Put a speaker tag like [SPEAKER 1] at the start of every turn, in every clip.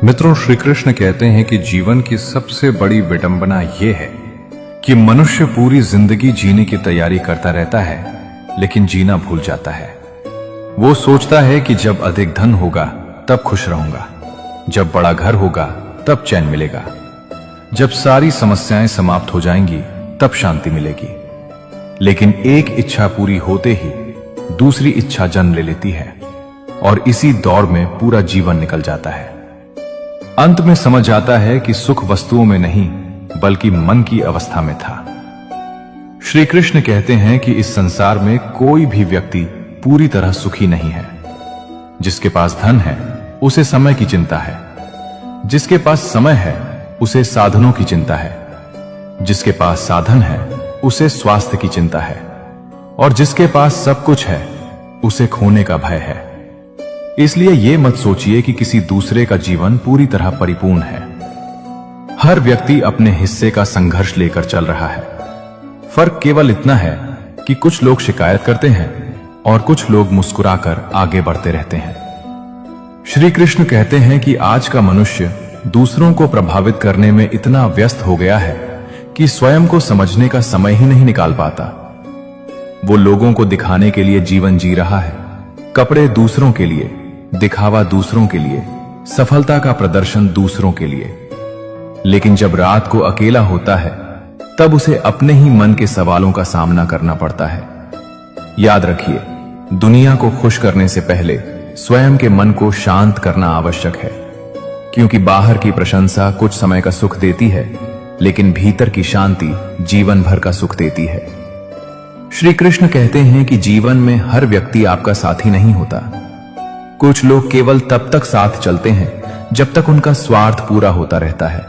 [SPEAKER 1] मित्रों, श्री कृष्ण कहते हैं कि जीवन की सबसे बड़ी विडंबना यह है कि मनुष्य पूरी जिंदगी जीने की तैयारी करता रहता है लेकिन जीना भूल जाता है। वो सोचता है कि जब अधिक धन होगा तब खुश रहूंगा, जब बड़ा घर होगा तब चैन मिलेगा, जब सारी समस्याएं समाप्त हो जाएंगी तब शांति मिलेगी। लेकिन एक इच्छा पूरी होते ही दूसरी इच्छा जन्म ले लेती है और इसी दौड़ में पूरा जीवन निकल जाता है। अंत में समझ आता है कि सुख वस्तुओं में नहीं बल्कि मन की अवस्था में था। श्री कृष्ण कहते हैं कि इस संसार में कोई भी व्यक्ति पूरी तरह सुखी नहीं है। जिसके पास धन है उसे समय की चिंता है, जिसके पास समय है उसे साधनों की चिंता है, जिसके पास साधन है उसे स्वास्थ्य की चिंता है, और जिसके पास सब कुछ है उसे खोने का भय है। इसलिए ये मत सोचिए कि किसी दूसरे का जीवन पूरी तरह परिपूर्ण है। हर व्यक्ति अपने हिस्से का संघर्ष लेकर चल रहा है। फर्क केवल इतना है कि कुछ लोग शिकायत करते हैं और कुछ लोग मुस्कुराकर आगे बढ़ते रहते हैं। श्री कृष्ण कहते हैं कि आज का मनुष्य दूसरों को प्रभावित करने में इतना व्यस्त हो गया है कि स्वयं को समझने का समय ही नहीं निकाल पाता। वो लोगों को दिखाने के लिए जीवन जी रहा है, कपड़े दूसरों के लिए, दिखावा दूसरों के लिए, सफलता का प्रदर्शन दूसरों के लिए। लेकिन जब रात को अकेला होता है तब उसे अपने ही मन के सवालों का सामना करना पड़ता है। याद रखिए, दुनिया को खुश करने से पहले स्वयं के मन को शांत करना आवश्यक है, क्योंकि बाहर की प्रशंसा कुछ समय का सुख देती है लेकिन भीतर की शांति जीवन भर का सुख देती है। श्री कृष्ण कहते हैं कि जीवन में हर व्यक्ति आपका साथी नहीं होता। कुछ लोग केवल तब तक साथ चलते हैं जब तक उनका स्वार्थ पूरा होता रहता है।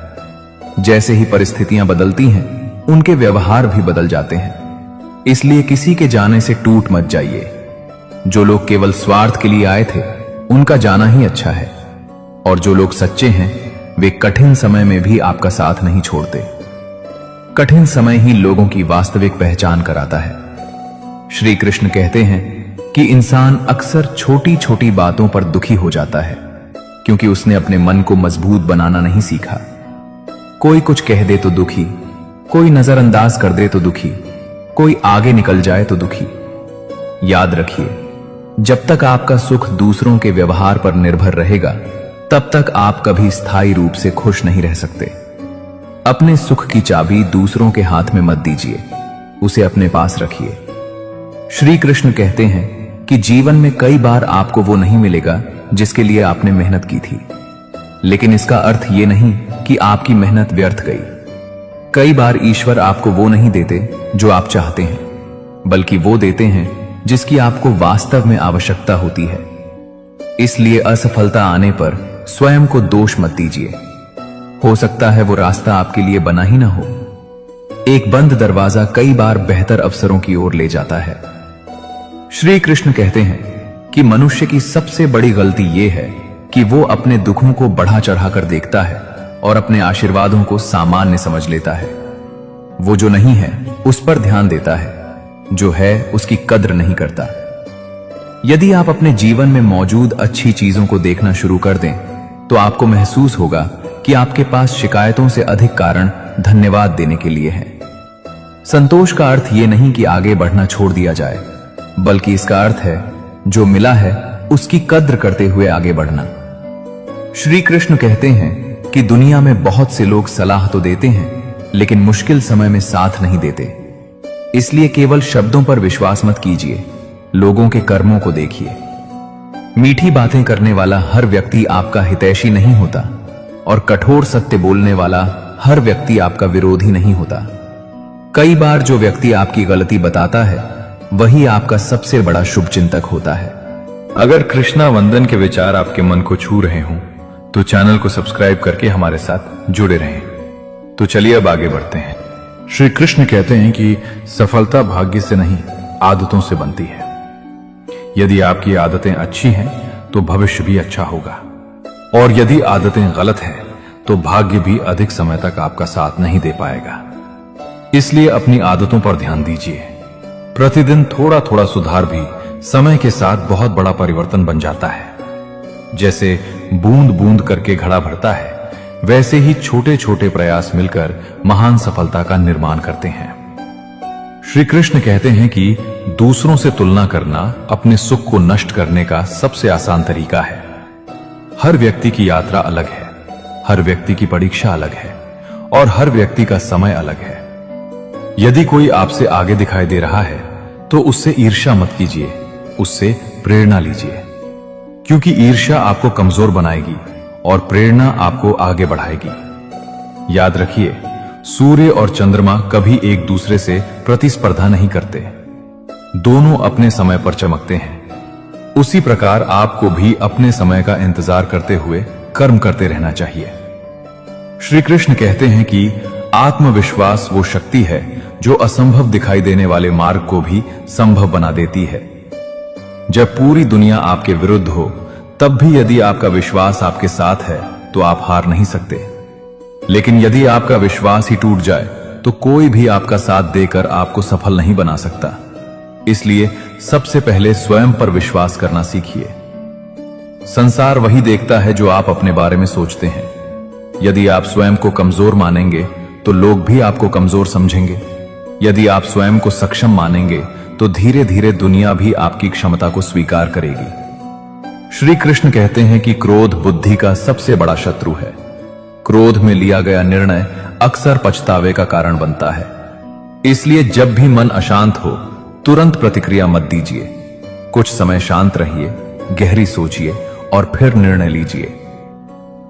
[SPEAKER 1] जैसे ही परिस्थितियां बदलती हैं, उनके व्यवहार भी बदल जाते हैं। इसलिए किसी के जाने से टूट मत जाइए। जो लोग केवल स्वार्थ के लिए आए थे, उनका जाना ही अच्छा है, और जो लोग सच्चे हैं वे कठिन समय में भी आपका साथ नहीं छोड़ते। कठिन समय ही लोगों की वास्तविक पहचान कराता है। श्री कृष्ण कहते हैं कि इंसान अक्सर छोटी छोटी बातों पर दुखी हो जाता है, क्योंकि उसने अपने मन को मजबूत बनाना नहीं सीखा। कोई कुछ कह दे तो दुखी, कोई नजरअंदाज कर दे तो दुखी, कोई आगे निकल जाए तो दुखी। याद रखिए, जब तक आपका सुख दूसरों के व्यवहार पर निर्भर रहेगा तब तक आप कभी स्थायी रूप से खुश नहीं रह सकते। अपने सुख की चाबी दूसरों के हाथ में मत दीजिए, उसे अपने पास रखिए। श्री कृष्ण कहते हैं कि जीवन में कई बार आपको वो नहीं मिलेगा जिसके लिए आपने मेहनत की थी, लेकिन इसका अर्थ ये नहीं कि आपकी मेहनत व्यर्थ गई। कई बार ईश्वर आपको वो नहीं देते जो आप चाहते हैं, बल्कि वो देते हैं जिसकी आपको वास्तव में आवश्यकता होती है। इसलिए असफलता आने पर स्वयं को दोष मत दीजिए। हो सकता है वो रास्ता आपके लिए बना ही ना हो। एक बंद दरवाजा कई बार बेहतर अवसरों की ओर ले जाता है। श्री कृष्ण कहते हैं कि मनुष्य की सबसे बड़ी गलती यह है कि वो अपने दुखों को बढ़ा चढ़ाकर देखता है और अपने आशीर्वादों को सामान्य समझ लेता है। वो जो नहीं है उस पर ध्यान देता है, जो है उसकी कद्र नहीं करता। यदि आप अपने जीवन में मौजूद अच्छी चीजों को देखना शुरू कर दें तो आपको महसूस होगा कि आपके पास शिकायतों से अधिक कारण धन्यवाद देने के लिए हैं। संतोष का अर्थ यह नहीं कि आगे बढ़ना छोड़ दिया जाए, बल्कि इसका अर्थ है जो मिला है उसकी कद्र करते हुए आगे बढ़ना। श्री कृष्ण कहते हैं कि दुनिया में बहुत से लोग सलाह तो देते हैं लेकिन मुश्किल समय में साथ नहीं देते। इसलिए केवल शब्दों पर विश्वास मत कीजिए, लोगों के कर्मों को देखिए। मीठी बातें करने वाला हर व्यक्ति आपका हितैषी नहीं होता, और कठोर सत्य बोलने वाला हर व्यक्ति आपका विरोधी नहीं होता। कई बार जो व्यक्ति आपकी गलती बताता है वही आपका सबसे बड़ा शुभचिंतक होता है। अगर कृष्णा वंदन के विचार आपके मन को छू रहे हों तो चैनल को सब्सक्राइब करके हमारे साथ जुड़े रहें। तो चलिए अब आगे बढ़ते हैं। श्री कृष्ण कहते हैं कि सफलता भाग्य से नहीं आदतों से बनती है। यदि आपकी आदतें अच्छी हैं तो भविष्य भी अच्छा होगा, और यदि आदतें गलत हैं तो भाग्य भी अधिक समय तक आपका साथ नहीं दे पाएगा। इसलिए अपनी आदतों पर ध्यान दीजिए। प्रतिदिन थोड़ा थोड़ा सुधार भी समय के साथ बहुत बड़ा परिवर्तन बन जाता है। जैसे बूंद बूंद करके घड़ा भरता है, वैसे ही छोटे छोटे प्रयास मिलकर महान सफलता का निर्माण करते हैं। श्री कृष्ण कहते हैं कि दूसरों से तुलना करना अपने सुख को नष्ट करने का सबसे आसान तरीका है। हर व्यक्ति की यात्रा अलग है, हर व्यक्ति की परीक्षा अलग है और हर व्यक्ति का समय अलग है। यदि कोई आपसे आगे दिखाई दे रहा है तो उससे ईर्ष्या मत कीजिए, उससे प्रेरणा लीजिए, क्योंकि ईर्ष्या आपको कमजोर बनाएगी और प्रेरणा आपको आगे बढ़ाएगी। याद रखिए, सूर्य और चंद्रमा कभी एक दूसरे से प्रतिस्पर्धा नहीं करते, दोनों अपने समय पर चमकते हैं। उसी प्रकार आपको भी अपने समय का इंतजार करते हुए कर्म करते रहना चाहिए। श्री कृष्ण कहते हैं कि आत्मविश्वास वो शक्ति है जो असंभव दिखाई देने वाले मार्ग को भी संभव बना देती है। जब पूरी दुनिया आपके विरुद्ध हो, तब भी यदि आपका विश्वास आपके साथ है तो आप हार नहीं सकते। लेकिन यदि आपका विश्वास ही टूट जाए तो कोई भी आपका साथ देकर आपको सफल नहीं बना सकता। इसलिए सबसे पहले स्वयं पर विश्वास करना सीखिए। संसार वही देखता है जो आप अपने बारे में सोचते हैं। यदि आप स्वयं को कमजोर मानेंगे तो लोग भी आपको कमजोर समझेंगे। यदि आप स्वयं को सक्षम मानेंगे तो धीरे धीरे दुनिया भी आपकी क्षमता को स्वीकार करेगी। श्री कृष्ण कहते हैं कि क्रोध बुद्धि का सबसे बड़ा शत्रु है। क्रोध में लिया गया निर्णय अक्सर पछतावे का कारण बनता है। इसलिए जब भी मन अशांत हो, तुरंत प्रतिक्रिया मत दीजिए। कुछ समय शांत रहिए, गहरी सोचिए और फिर निर्णय लीजिए।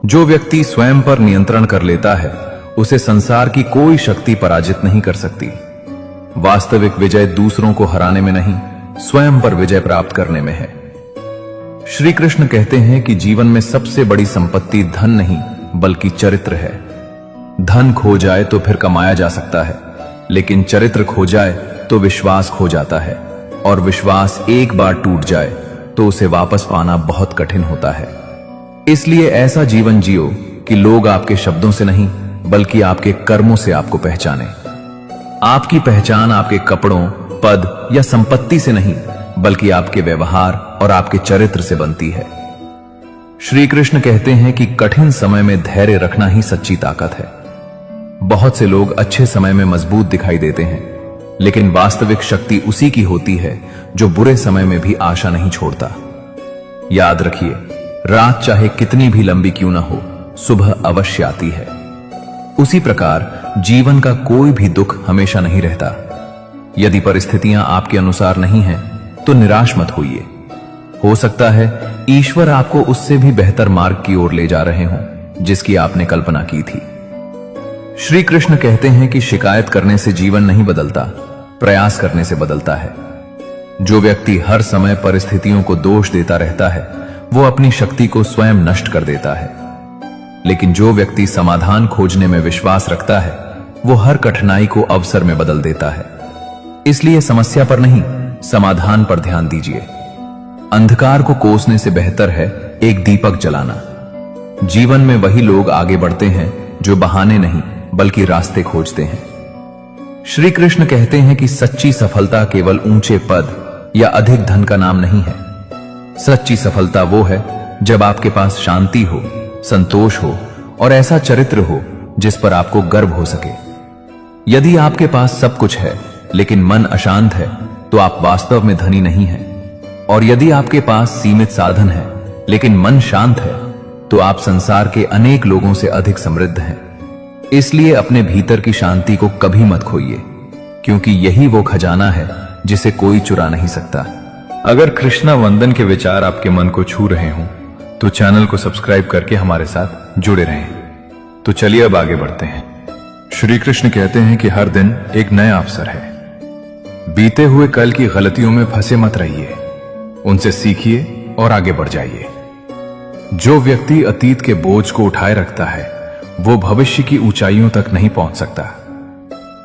[SPEAKER 1] जो व्यक्ति स्वयं पर नियंत्रण कर लेता है, उसे संसार की कोई शक्ति पराजित नहीं कर सकती। वास्तविक विजय दूसरों को हराने में नहीं, स्वयं पर विजय प्राप्त करने में है। श्री कृष्ण कहते हैं कि जीवन में सबसे बड़ी संपत्ति धन नहीं बल्कि चरित्र है। धन खो जाए तो फिर कमाया जा सकता है, लेकिन चरित्र खो जाए तो विश्वास खो जाता है, और विश्वास एक बार टूट जाए तो उसे वापस पाना बहुत कठिन होता है। इसलिए ऐसा जीवन जियो कि लोग आपके शब्दों से नहीं बल्कि आपके कर्मों से आपको पहचाने। आपकी पहचान आपके कपड़ों, पद या संपत्ति से नहीं बल्कि आपके व्यवहार और आपके चरित्र से बनती है। श्री कृष्ण कहते हैं कि कठिन समय में धैर्य रखना ही सच्ची ताकत है। बहुत से लोग अच्छे समय में मजबूत दिखाई देते हैं, लेकिन वास्तविक शक्ति उसी की होती है जो बुरे समय में भी आशा नहीं छोड़ता। याद रखिए, रात चाहे कितनी भी लंबी क्यों ना हो, सुबह अवश्य आती है। उसी प्रकार जीवन का कोई भी दुख हमेशा नहीं रहता। यदि परिस्थितियां आपके अनुसार नहीं हैं, तो निराश मत होइए। हो सकता है ईश्वर आपको उससे भी बेहतर मार्ग की ओर ले जा रहे हों, जिसकी आपने कल्पना की थी। श्री कृष्ण कहते हैं कि शिकायत करने से जीवन नहीं बदलता, प्रयास करने से बदलता है। जो व्यक्ति हर समय परिस्थितियों को दोष देता रहता है, वो अपनी शक्ति को स्वयं नष्ट कर देता है। लेकिन जो व्यक्ति समाधान खोजने में विश्वास रखता है, वो हर कठिनाई को अवसर में बदल देता है। इसलिए समस्या पर नहीं, समाधान पर ध्यान दीजिए। अंधकार को कोसने से बेहतर है एक दीपक जलाना। जीवन में वही लोग आगे बढ़ते हैं जो बहाने नहीं बल्कि रास्ते खोजते हैं। श्री कृष्ण कहते हैं कि सच्ची सफलता केवल ऊंचे पद या अधिक धन का नाम नहीं है। सच्ची सफलता वो है जब आपके पास शांति हो, संतोष हो और ऐसा चरित्र हो जिस पर आपको गर्व हो सके। यदि आपके पास सब कुछ है लेकिन मन अशांत है, तो आप वास्तव में धनी नहीं हैं। और यदि आपके पास सीमित साधन है लेकिन मन शांत है, तो आप संसार के अनेक लोगों से अधिक समृद्ध हैं। इसलिए अपने भीतर की शांति को कभी मत खोइए, क्योंकि यही वो खजाना है जिसे कोई चुरा नहीं सकता। अगर कृष्णा वंदन के विचार आपके मन को छू रहे हों, तो चैनल को सब्सक्राइब करके हमारे साथ जुड़े रहें। तो चलिए अब आगे बढ़ते हैं। श्री कृष्ण कहते हैं कि हर दिन एक नया अवसर है। बीते हुए कल की गलतियों में फंसे मत रहिए, उनसे सीखिए और आगे बढ़ जाइए। जो व्यक्ति अतीत के बोझ को उठाए रखता है, वो भविष्य की ऊंचाइयों तक नहीं पहुंच सकता।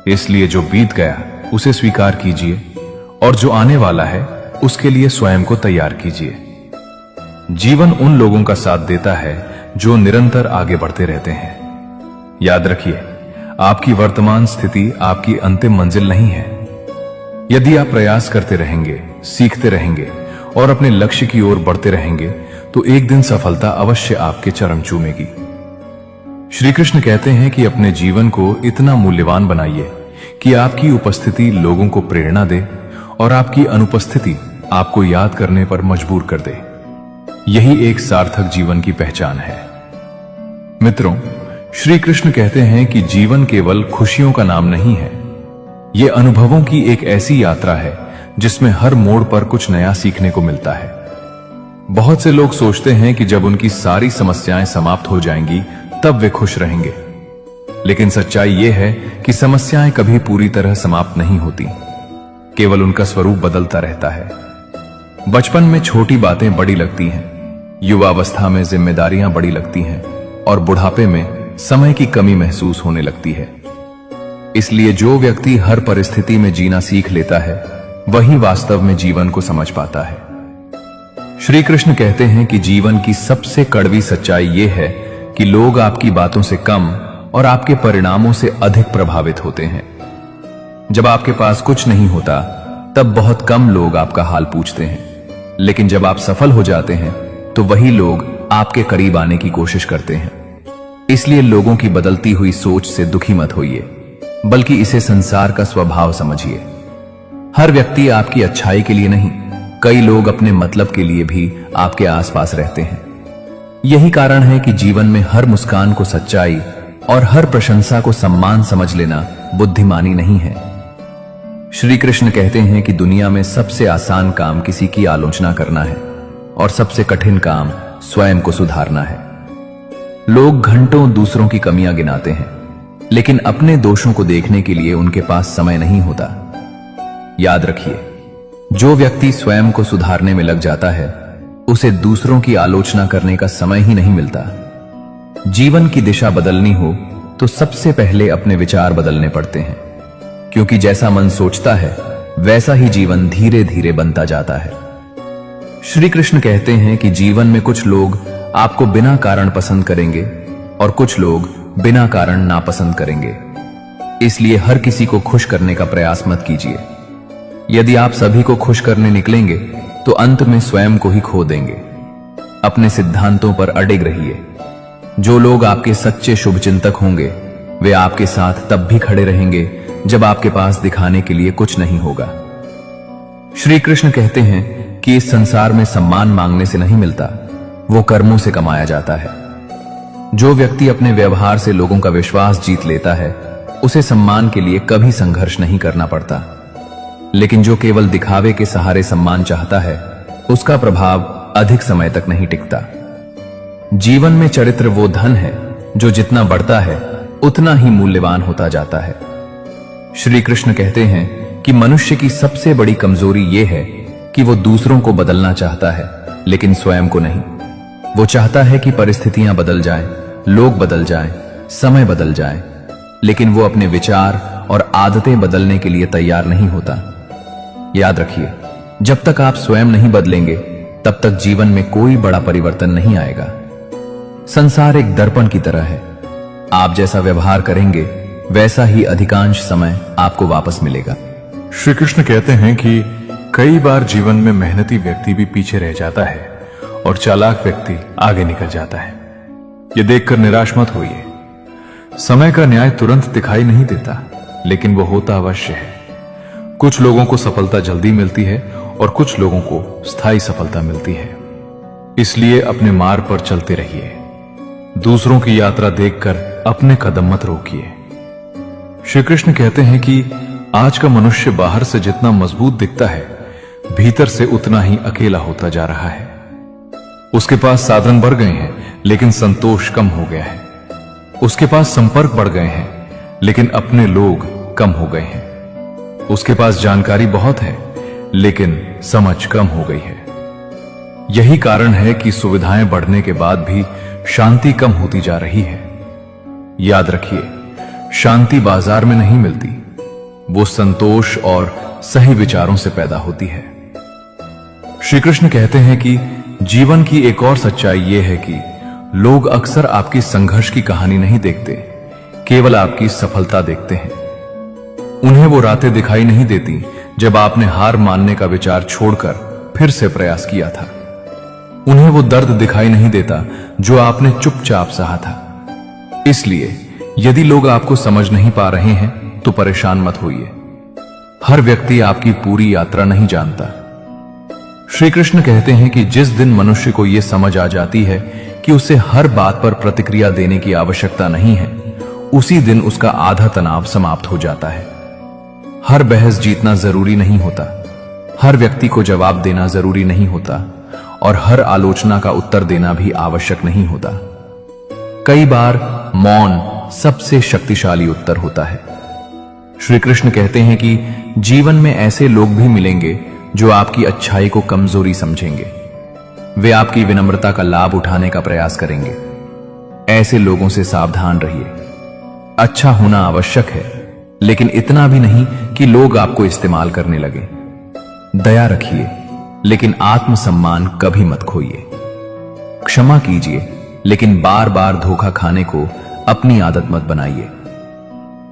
[SPEAKER 1] इसलिए जो बीत गया उसे स्वीकार कीजिए और जो आने वाला है उसके लिए स्वयं को तैयार कीजिए। जीवन उन लोगों का साथ देता है जो निरंतर आगे बढ़ते रहते हैं। याद रखिए, आपकी वर्तमान स्थिति आपकी अंतिम मंजिल नहीं है। यदि आप प्रयास करते रहेंगे, सीखते रहेंगे और अपने लक्ष्य की ओर बढ़ते रहेंगे, तो एक दिन सफलता अवश्य आपके चरण चूमेगी। श्री कृष्ण कहते हैं कि अपने जीवन को इतना मूल्यवान बनाइए कि आपकी उपस्थिति लोगों को प्रेरणा दे और आपकी अनुपस्थिति आपको याद करने पर मजबूर कर दे। यही एक सार्थक जीवन की पहचान है। मित्रों, श्री कृष्ण कहते हैं कि जीवन केवल खुशियों का नाम नहीं है, यह अनुभवों की एक ऐसी यात्रा है जिसमें हर मोड़ पर कुछ नया सीखने को मिलता है। बहुत से लोग सोचते हैं कि जब उनकी सारी समस्याएं समाप्त हो जाएंगी तब वे खुश रहेंगे, लेकिन सच्चाई यह है कि समस्याएं कभी पूरी तरह समाप्त नहीं होती, केवल उनका स्वरूप बदलता रहता है। बचपन में छोटी बातें बड़ी लगती हैं, युवावस्था में जिम्मेदारियां बड़ी लगती हैं और बुढ़ापे में समय की कमी महसूस होने लगती है। इसलिए जो व्यक्ति हर परिस्थिति में जीना सीख लेता है वही वास्तव में जीवन को समझ पाता है। श्री कृष्ण कहते हैं कि जीवन की सबसे कड़वी सच्चाई यह है कि लोग आपकी बातों से कम और आपके परिणामों से अधिक प्रभावित होते हैं। जब आपके पास कुछ नहीं होता तब बहुत कम लोग आपका हाल पूछते हैं, लेकिन जब आप सफल हो जाते हैं तो वही लोग आपके करीब आने की कोशिश करते हैं। इसलिए लोगों की बदलती हुई सोच से दुखी मत होइए, बल्कि इसे संसार का स्वभाव समझिए। हर व्यक्ति आपकी अच्छाई के लिए नहीं, कई लोग अपने मतलब के लिए भी आपके आसपास रहते हैं। यही कारण है कि जीवन में हर मुस्कान को सच्चाई और हर प्रशंसा को सम्मान समझ लेना बुद्धिमानी नहीं है। श्री कृष्ण कहते हैं कि दुनिया में सबसे आसान काम किसी की आलोचना करना है और सबसे कठिन काम स्वयं को सुधारना है। लोग घंटों दूसरों की कमियां गिनाते हैं, लेकिन अपने दोषों को देखने के लिए उनके पास समय नहीं होता। याद रखिए, जो व्यक्ति स्वयं को सुधारने में लग जाता है उसे दूसरों की आलोचना करने का समय ही नहीं मिलता। जीवन की दिशा बदलनी हो तो सबसे पहले अपने विचार बदलने पड़ते हैं, क्योंकि जैसा मन सोचता है वैसा ही जीवन धीरे धीरे बनता जाता है। श्री कृष्ण कहते हैं कि जीवन में कुछ लोग आपको बिना कारण पसंद करेंगे और कुछ लोग बिना कारण नापसंद करेंगे। इसलिए हर किसी को खुश करने का प्रयास मत कीजिए। यदि आप सभी को खुश करने निकलेंगे तो अंत में स्वयं को ही खो देंगे। अपने सिद्धांतों पर अडिग रहिए। जो लोग आपके सच्चे शुभचिंतक होंगे वे आपके साथ तब भी खड़े रहेंगे जब आपके पास दिखाने के लिए कुछ नहीं होगा। श्री कृष्ण कहते हैं कि इस संसार में सम्मान मांगने से नहीं मिलता, वो कर्मों से कमाया जाता है। जो व्यक्ति अपने व्यवहार से लोगों का विश्वास जीत लेता है उसे सम्मान के लिए कभी संघर्ष नहीं करना पड़ता, लेकिन जो केवल दिखावे के सहारे सम्मान चाहता है उसका प्रभाव अधिक समय तक नहीं टिकता। जीवन में चरित्र वो धन है जो जितना बढ़ता है उतना ही मूल्यवान होता जाता है। श्री कृष्ण कहते हैं कि मनुष्य की सबसे बड़ी कमजोरी यह है कि वो दूसरों को बदलना चाहता है लेकिन स्वयं को नहीं। वो चाहता है कि परिस्थितियां बदल जाएं, लोग बदल जाएं, समय बदल जाए, लेकिन वो अपने विचार और आदतें बदलने के लिए तैयार नहीं होता। याद रखिए, जब तक आप स्वयं नहीं बदलेंगे तब तक जीवन में कोई बड़ा परिवर्तन नहीं आएगा। संसार एक दर्पण की तरह है, आप जैसा व्यवहार करेंगे वैसा ही अधिकांश समय आपको वापस मिलेगा।
[SPEAKER 2] श्री कृष्ण कहते हैं कि कई बार जीवन में मेहनती व्यक्ति भी पीछे रह जाता है और चालाक व्यक्ति आगे निकल जाता है। ये देखकर निराश मत होइए। समय का न्याय तुरंत दिखाई नहीं देता, लेकिन वो होता अवश्य है। कुछ लोगों को सफलता जल्दी मिलती है और कुछ लोगों को स्थायी सफलता मिलती है। इसलिए अपने मार्ग पर चलते रहिए। दूसरों की यात्रा देखकर अपने कदम मत रोकिए। श्री कृष्ण कहते हैं कि आज का मनुष्य बाहर से जितना मजबूत दिखता है, भीतर से उतना ही अकेला होता जा रहा है। उसके पास साधन बढ़ गए हैं लेकिन संतोष कम हो गया है। उसके पास संपर्क बढ़ गए हैं लेकिन अपने लोग कम हो गए हैं। उसके पास जानकारी बहुत है लेकिन समझ कम हो गई है। यही कारण है कि सुविधाएं बढ़ने के बाद भी शांति कम होती जा रही है। याद रखिए, शांति बाजार में नहीं मिलती, वो संतोष और सही विचारों से पैदा होती है। श्री कृष्ण कहते हैं कि जीवन की एक और सच्चाई यह है कि लोग अक्सर आपकी संघर्ष की कहानी नहीं देखते, केवल आपकी सफलता देखते हैं। उन्हें वो रातें दिखाई नहीं देती जब आपने हार मानने का विचार छोड़कर फिर से प्रयास किया था। उन्हें वो दर्द दिखाई नहीं देता जो आपने चुपचाप सहा था। इसलिए यदि लोग आपको समझ नहीं पा रहे हैं तो परेशान मत होइए। हर व्यक्ति आपकी पूरी यात्रा नहीं जानता। श्री कृष्ण कहते हैं कि जिस दिन मनुष्य को यह समझ आ जाती है कि उसे हर बात पर प्रतिक्रिया देने की आवश्यकता नहीं है, उसी दिन उसका आधा तनाव समाप्त हो जाता है। हर बहस जीतना जरूरी नहीं होता, हर व्यक्ति को जवाब देना जरूरी नहीं होता और हर आलोचना का उत्तर देना भी आवश्यक नहीं होता। कई बार मौन सबसे शक्तिशाली उत्तर होता है। श्री कृष्ण कहते हैं कि जीवन में ऐसे लोग भी मिलेंगे जो आपकी अच्छाई को कमजोरी समझेंगे। वे आपकी विनम्रता का लाभ उठाने का प्रयास करेंगे। ऐसे लोगों से सावधान रहिए। अच्छा होना आवश्यक है, लेकिन इतना भी नहीं कि लोग आपको इस्तेमाल करने लगे। दया रखिए, लेकिन आत्मसम्मान कभी मत खोइए। क्षमा कीजिए, लेकिन बार बार धोखा खाने को अपनी आदत मत बनाइए।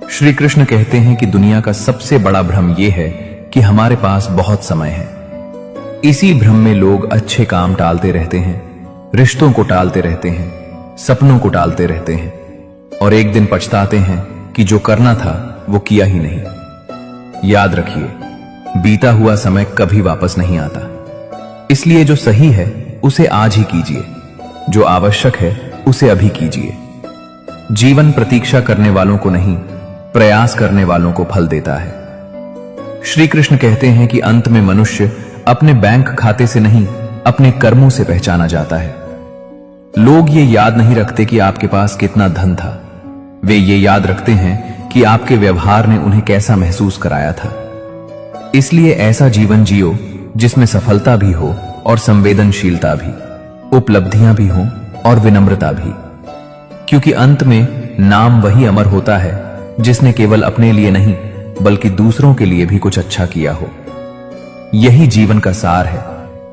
[SPEAKER 2] श्री कृष्ण कहते हैं कि दुनिया का सबसे बड़ा भ्रम यह है कि हमारे पास बहुत समय है। इसी भ्रम में लोग अच्छे काम टालते रहते हैं, रिश्तों को टालते रहते हैं, सपनों को टालते रहते हैं और एक दिन पछताते हैं कि जो करना था वो किया ही नहीं। याद रखिए, बीता हुआ समय कभी वापस नहीं आता। इसलिए जो सही है उसे आज ही कीजिए, जो आवश्यक है उसे अभी कीजिए। जीवन प्रतीक्षा करने वालों को नहीं, प्रयास करने वालों को फल देता है। श्री कृष्ण कहते हैं कि अंत में मनुष्य अपने बैंक खाते से नहीं, अपने कर्मों से पहचाना जाता है। लोग ये याद नहीं रखते कि आपके पास कितना धन था, वे ये याद रखते हैं कि आपके व्यवहार ने उन्हें कैसा महसूस कराया था। इसलिए ऐसा जीवन जियो जिसमें सफलता भी हो और संवेदनशीलता भी, उपलब्धियां भी हो और विनम्रता भी, क्योंकि अंत में नाम वही अमर होता है जिसने केवल अपने लिए नहीं बल्कि दूसरों के लिए भी कुछ अच्छा किया हो। यही जीवन का सार है,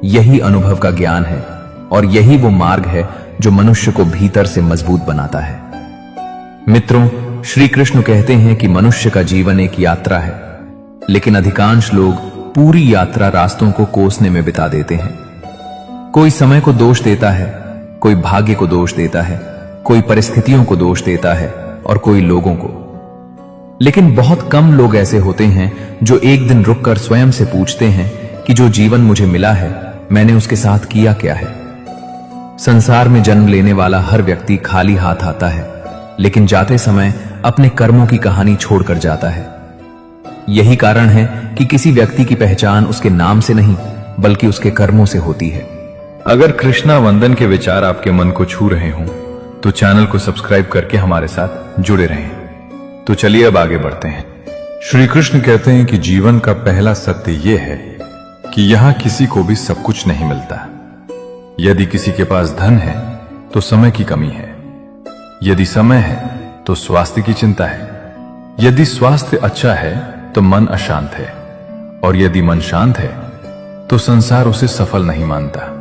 [SPEAKER 2] यही अनुभव का ज्ञान है और यही वो मार्ग है जो मनुष्य को भीतर से मजबूत बनाता है। मित्रों, श्री कृष्ण कहते हैं कि मनुष्य का जीवन एक यात्रा है, लेकिन अधिकांश लोग पूरी यात्रा रास्तों को कोसने में बिता देते हैं। कोई समय को दोष देता है, कोई भाग्य को दोष देता है, कोई परिस्थितियों को दोष देता है और कोई लोगों को। लेकिन बहुत कम लोग ऐसे होते हैं जो एक दिन रुककर स्वयं से पूछते हैं कि जो जीवन मुझे मिला है, मैंने उसके साथ किया क्या है। संसार में जन्म लेने वाला हर व्यक्ति खाली हाथ आता है, लेकिन जाते समय अपने कर्मों की कहानी छोड़कर जाता है। यही कारण है कि किसी व्यक्ति की पहचान उसके नाम से नहीं बल्कि उसके कर्मों से होती है।
[SPEAKER 1] अगर कृष्णा वंदन के विचार आपके मन को छू रहे हों तो चैनल को सब्सक्राइब करके हमारे साथ जुड़े रहें। तो चलिए अब आगे बढ़ते हैं। श्री कृष्ण कहते हैं कि जीवन का पहला सत्य यह है कि यहां किसी को भी सब कुछ नहीं मिलता। यदि किसी के पास धन है तो समय की कमी है, यदि समय है तो स्वास्थ्य की चिंता है, यदि स्वास्थ्य अच्छा है तो मन अशांत है और यदि मन शांत है तो संसार उसे सफल नहीं मानता।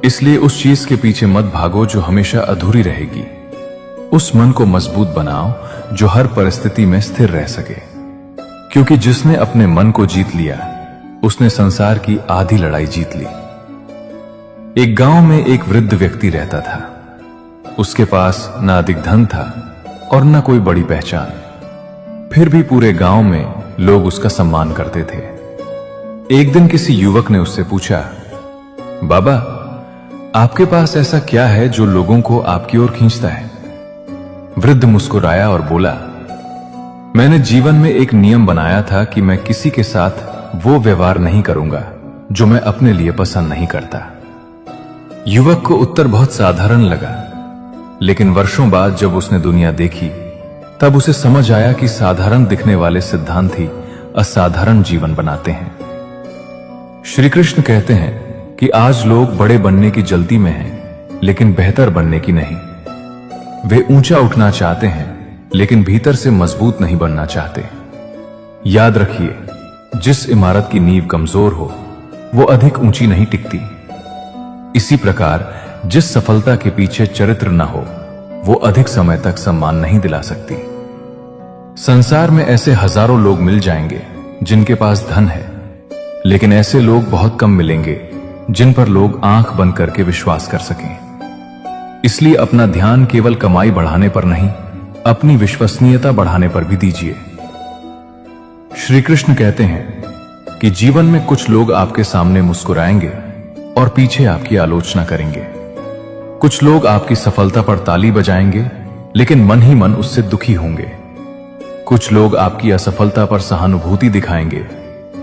[SPEAKER 1] इसलिए उस चीज के पीछे मत भागो जो हमेशा अधूरी रहेगी। उस मन को मजबूत बनाओ जो हर परिस्थिति में स्थिर रह सके, क्योंकि जिसने अपने मन को जीत लिया उसने संसार की आधी लड़ाई जीत ली। एक गांव में एक वृद्ध व्यक्ति रहता था। उसके पास न अधिक धन था और न कोई बड़ी पहचान, फिर भी पूरे गांव में लोग उसका सम्मान करते थे। एक दिन किसी युवक ने उससे पूछा, बाबा, आपके पास ऐसा क्या है जो लोगों को आपकी ओर खींचता है? वृद्ध मुस्कुराया और बोला, मैंने जीवन में एक नियम बनाया था कि मैं किसी के साथ वो व्यवहार नहीं करूंगा जो मैं अपने लिए पसंद नहीं करता। युवक को उत्तर बहुत साधारण लगा, लेकिन वर्षों बाद जब उसने दुनिया देखी तब उसे समझ आया कि साधारण दिखने वाले सिद्धांत ही असाधारण जीवन बनाते हैं। श्री कृष्ण कहते हैं कि आज लोग बड़े बनने की जल्दी में हैं, लेकिन बेहतर बनने की नहीं। वे ऊंचा उठना चाहते हैं, लेकिन भीतर से मजबूत नहीं बनना चाहते। याद रखिए, जिस इमारत की नींव कमजोर हो वो अधिक ऊंची नहीं टिकती। इसी प्रकार जिस सफलता के पीछे चरित्र न हो वो अधिक समय तक सम्मान नहीं दिला सकती। संसार में ऐसे हजारों लोग मिल जाएंगे जिनके पास धन है, लेकिन ऐसे लोग बहुत कम मिलेंगे
[SPEAKER 2] जिन पर लोग आंख बंद करके विश्वास कर सकें। इसलिए अपना ध्यान केवल कमाई बढ़ाने पर नहीं, अपनी विश्वसनीयता बढ़ाने पर भी दीजिए। श्री कृष्ण कहते हैं कि जीवन में कुछ लोग आपके सामने मुस्कुराएंगे और पीछे आपकी आलोचना करेंगे। कुछ लोग आपकी सफलता पर ताली बजाएंगे लेकिन मन ही मन उससे दुखी होंगे। कुछ लोग आपकी असफलता पर सहानुभूति दिखाएंगे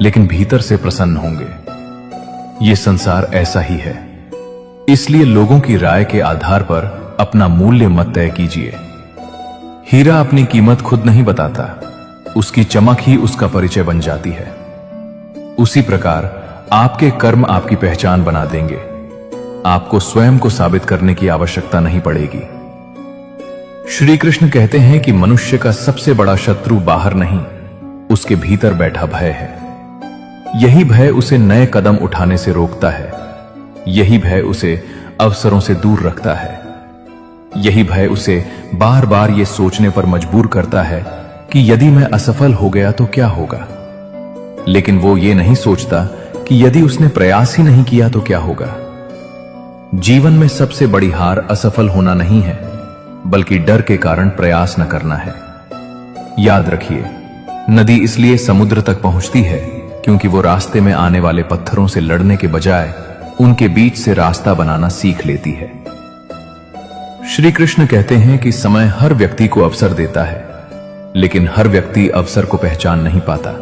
[SPEAKER 2] लेकिन भीतर से प्रसन्न होंगे। यह संसार ऐसा ही है। इसलिए लोगों की राय के आधार पर अपना मूल्य मत तय कीजिए। हीरा अपनी कीमत खुद नहीं बताता, उसकी चमक ही उसका परिचय बन जाती है। उसी प्रकार आपके कर्म आपकी पहचान बना देंगे। आपको स्वयं को साबित करने की आवश्यकता नहीं पड़ेगी। श्री कृष्ण कहते हैं कि मनुष्य का सबसे बड़ा शत्रु बाहर नहीं, उसके भीतर बैठा भय है। यही भय उसे नए कदम उठाने से रोकता है। यही भय उसे अवसरों से दूर रखता है। यही भय उसे बार बार ये सोचने पर मजबूर करता है कि यदि मैं असफल हो गया तो क्या होगा। लेकिन वो ये नहीं सोचता कि यदि उसने प्रयास ही नहीं किया तो क्या होगा। जीवन में सबसे बड़ी हार असफल होना नहीं है, बल्कि डर के कारण प्रयास न करना है। याद रखिए, नदी इसलिए समुद्र तक पहुंचती है क्योंकि वो रास्ते में आने वाले पत्थरों से लड़ने के बजाय उनके बीच से रास्ता बनाना सीख लेती है। श्री कृष्ण कहते हैं कि समय हर व्यक्ति को अवसर देता है, लेकिन हर व्यक्ति अवसर को पहचान नहीं पाता।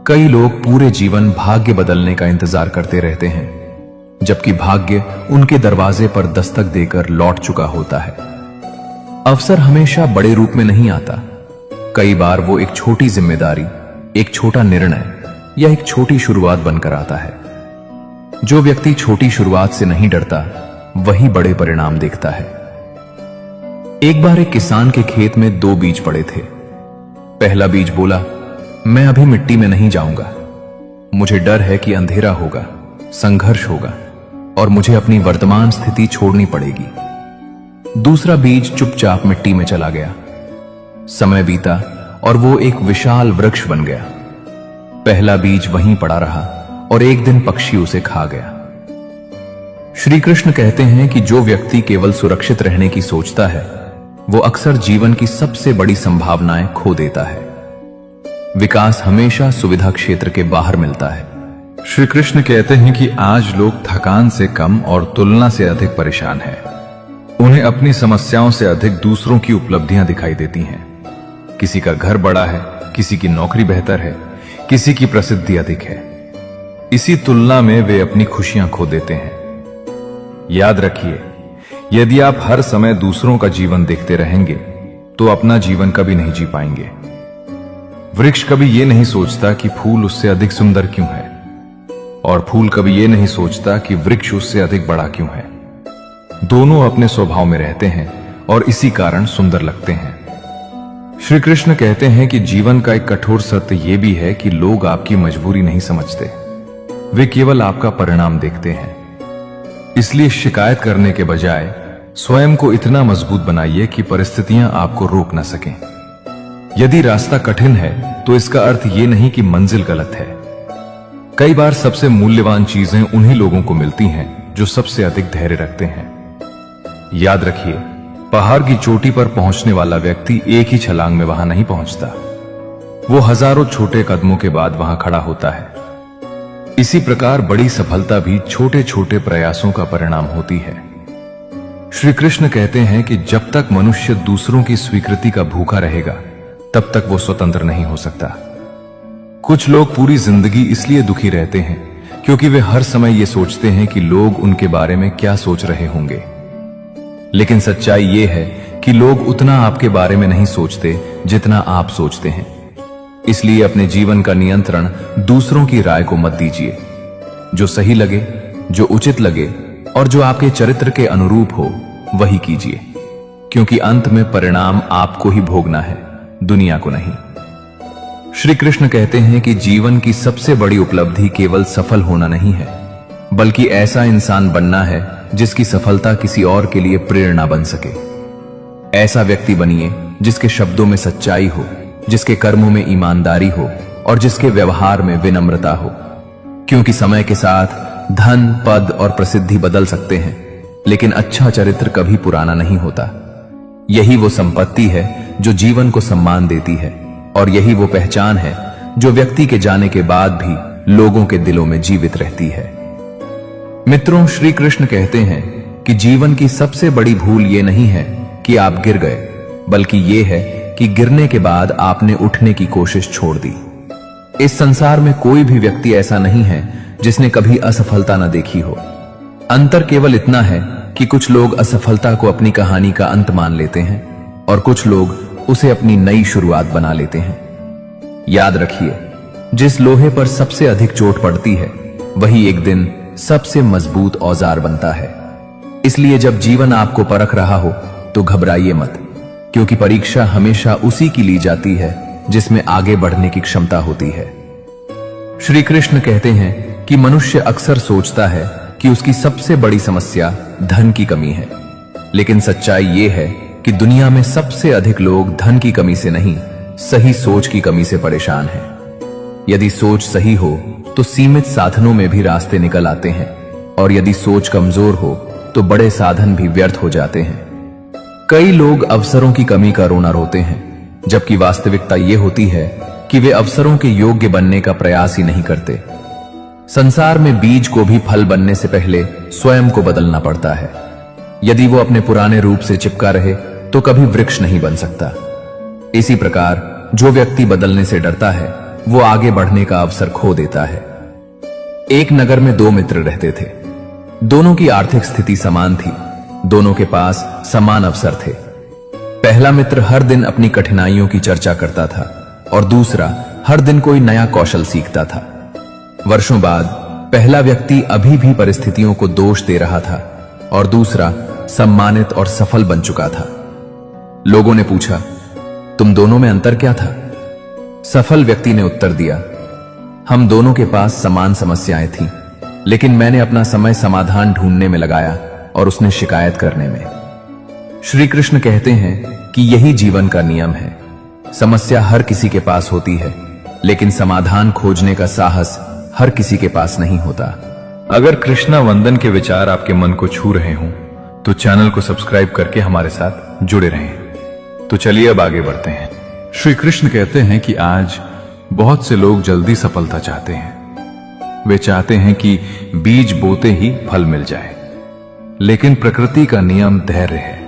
[SPEAKER 2] कई लोग पूरे जीवन भाग्य बदलने का इंतजार करते रहते हैं, जबकि भाग्य उनके दरवाजे पर दस्तक देकर लौट चुका होता है। अवसर हमेशा बड़े रूप में नहीं आता। कई बार वो एक छोटी जिम्मेदारी, एक छोटा निर्णय या एक छोटी शुरुआत बनकर आता है। जो व्यक्ति छोटी शुरुआत से नहीं डरता, वही बड़े परिणाम देखता है। एक बार एक किसान के खेत में 2 बीज पड़े थे। पहला बीज बोला, मैं अभी मिट्टी में नहीं जाऊंगा, मुझे डर है कि अंधेरा होगा, संघर्ष होगा और मुझे अपनी वर्तमान स्थिति छोड़नी पड़ेगी। दूसरा बीज चुपचाप मिट्टी में चला गया। समय बीता और वो एक विशाल वृक्ष बन गया। पहला बीज वहीं पड़ा रहा और एक दिन पक्षी उसे खा गया। श्री कृष्ण कहते हैं कि जो व्यक्ति केवल सुरक्षित रहने की सोचता है, वो अक्सर जीवन की सबसे बड़ी संभावनाएं खो देता है। विकास हमेशा सुविधा क्षेत्र के बाहर मिलता है।
[SPEAKER 1] श्री कृष्ण कहते हैं कि आज लोग थकान से कम और तुलना से अधिक परेशान हैं। उन्हें अपनी समस्याओं से अधिक दूसरों की उपलब्धियां दिखाई देती हैं। किसी का घर बड़ा है, किसी की नौकरी बेहतर है, किसी की प्रसिद्धि अधिक है। इसी तुलना में वे अपनी खुशियां खो देते हैं। याद रखिए, यदि आप हर समय दूसरों का जीवन देखते रहेंगे तो अपना जीवन कभी नहीं जी पाएंगे। वृक्ष कभी यह नहीं सोचता कि फूल उससे अधिक सुंदर क्यों है, और फूल कभी यह नहीं सोचता कि वृक्ष उससे अधिक बड़ा क्यों है। दोनों अपने स्वभाव में रहते हैं और इसी कारण सुंदर लगते हैं। श्री कृष्ण कहते हैं कि जीवन का एक कठोर सत्य यह भी है कि लोग आपकी मजबूरी नहीं समझते, वे केवल आपका परिणाम देखते हैं। इसलिए शिकायत करने के बजाय स्वयं को इतना मजबूत बनाइए कि परिस्थितियां आपको रोक न सकें। यदि रास्ता कठिन है तो इसका अर्थ यह नहीं कि मंजिल गलत है। कई बार सबसे मूल्यवान चीजें उन्हीं लोगों को मिलती हैं जो सबसे अधिक धैर्य रखते हैं। याद रखिए, पहाड़ की चोटी पर पहुंचने वाला व्यक्ति एक ही छलांग में वहां नहीं पहुंचता, वो हजारों छोटे कदमों के बाद वहां खड़ा होता है। इसी प्रकार बड़ी सफलता भी छोटे छोटे प्रयासों का परिणाम होती है। श्री कृष्ण कहते हैं कि जब तक मनुष्य दूसरों की स्वीकृति का भूखा रहेगा, तब तक वो स्वतंत्र नहीं हो सकता। कुछ लोग पूरी जिंदगी इसलिए दुखी रहते हैं क्योंकि वे हर समय ये सोचते हैं कि लोग उनके बारे में क्या सोच रहे होंगे। लेकिन सच्चाई ये है कि लोग उतना आपके बारे में नहीं सोचते जितना आप सोचते हैं। इसलिए अपने जीवन का नियंत्रण दूसरों की राय को मत दीजिए। जो सही लगे, जो उचित लगे और जो आपके चरित्र के अनुरूप हो, वही कीजिए, क्योंकि अंत में परिणाम आपको ही भोगना है, दुनिया को नहीं। श्री कृष्ण कहते हैं कि जीवन की सबसे बड़ी उपलब्धि केवल सफल होना नहीं है, बल्कि ऐसा इंसान बनना है जिसकी सफलता किसी और के लिए प्रेरणा बन सके। ऐसा व्यक्ति बनिए जिसके शब्दों में सच्चाई हो, जिसके कर्मों में ईमानदारी हो और जिसके व्यवहार में विनम्रता हो, क्योंकि समय के साथ
[SPEAKER 3] धन, पद और प्रसिद्धि बदल सकते हैं, लेकिन अच्छा चरित्र कभी पुराना नहीं होता। यही वो संपत्ति है जो जीवन को सम्मान देती है, और यही वो पहचान है जो व्यक्ति के जाने के बाद भी लोगों के दिलों में जीवित रहती है। मित्रों, श्री कृष्ण कहते हैं कि जीवन की सबसे बड़ी भूल ये नहीं है कि आप गिर गए, बल्कि ये है कि गिरने के बाद आपने उठने की कोशिश छोड़ दी। इस संसार में कोई भी व्यक्ति ऐसा नहीं है जिसने कभी असफलता न देखी हो। अंतर केवल इतना है कि कुछ लोग असफलता को अपनी कहानी का अंत मान लेते हैं और कुछ लोग उसे अपनी नई शुरुआत बना लेते हैं। याद रखिए, जिस लोहे पर सबसे अधिक चोट पड़ती है वही एक दिन सबसे मजबूत औजार बनता है। इसलिए जब जीवन आपको परख रहा हो तो घबराइए मत, क्योंकि परीक्षा हमेशा उसी की ली जाती है जिसमें आगे बढ़ने की क्षमता होती है। श्री कृष्ण कहते हैं कि मनुष्य अक्सर सोचता है कि उसकी सबसे बड़ी समस्या धन की कमी है, लेकिन सच्चाई यह है कि दुनिया में सबसे अधिक लोग धन की कमी से नहीं, सही सोच की कमी से परेशान हैं। यदि सोच सही हो तो सीमित साधनों में भी रास्ते निकल आते हैं, और यदि सोच कमजोर हो तो बड़े साधन भी व्यर्थ हो जाते हैं। कई लोग अवसरों की कमी का रोना रोते हैं, जबकि वास्तविकता यह होती है कि वे अवसरों के योग्य बनने का प्रयास ही नहीं करते। संसार में बीज को भी फल बनने से पहले स्वयं को बदलना पड़ता है। यदि वो अपने पुराने रूप से चिपका रहे तो कभी वृक्ष नहीं बन सकता। इसी प्रकार जो व्यक्ति बदलने से डरता है वो आगे बढ़ने का अवसर खो देता है। एक नगर में दो मित्र रहते थे। दोनों की आर्थिक स्थिति समान थी, दोनों के पास समान अवसर थे। पहला मित्र हर दिन अपनी कठिनाइयों की चर्चा करता था और दूसरा हर दिन कोई नया कौशल सीखता था। वर्षों बाद पहला व्यक्ति अभी भी परिस्थितियों को दोष दे रहा था और दूसरा सम्मानित और सफल बन चुका था। लोगों ने पूछा, तुम दोनों में अंतर क्या था? सफल व्यक्ति ने उत्तर दिया, हम दोनों के पास समान समस्याएं थीं, लेकिन मैंने अपना समय समाधान ढूंढने में लगाया और उसने शिकायत करने में। श्री कृष्ण कहते हैं कि यही जीवन का नियम है। समस्या हर किसी के पास होती है, लेकिन समाधान खोजने का साहस हर किसी के पास नहीं होता।
[SPEAKER 1] अगर कृष्णा वंदन के विचार आपके मन को छू रहे हों तो चैनल को सब्सक्राइब करके हमारे साथ जुड़े रहें। तो चलिए अब आगे बढ़ते हैं।
[SPEAKER 2] श्री कृष्ण कहते हैं कि आज बहुत से लोग जल्दी सफलता चाहते हैं। वे चाहते हैं कि बीज बोते ही फल मिल जाए, लेकिन प्रकृति का नियम धैर्य है।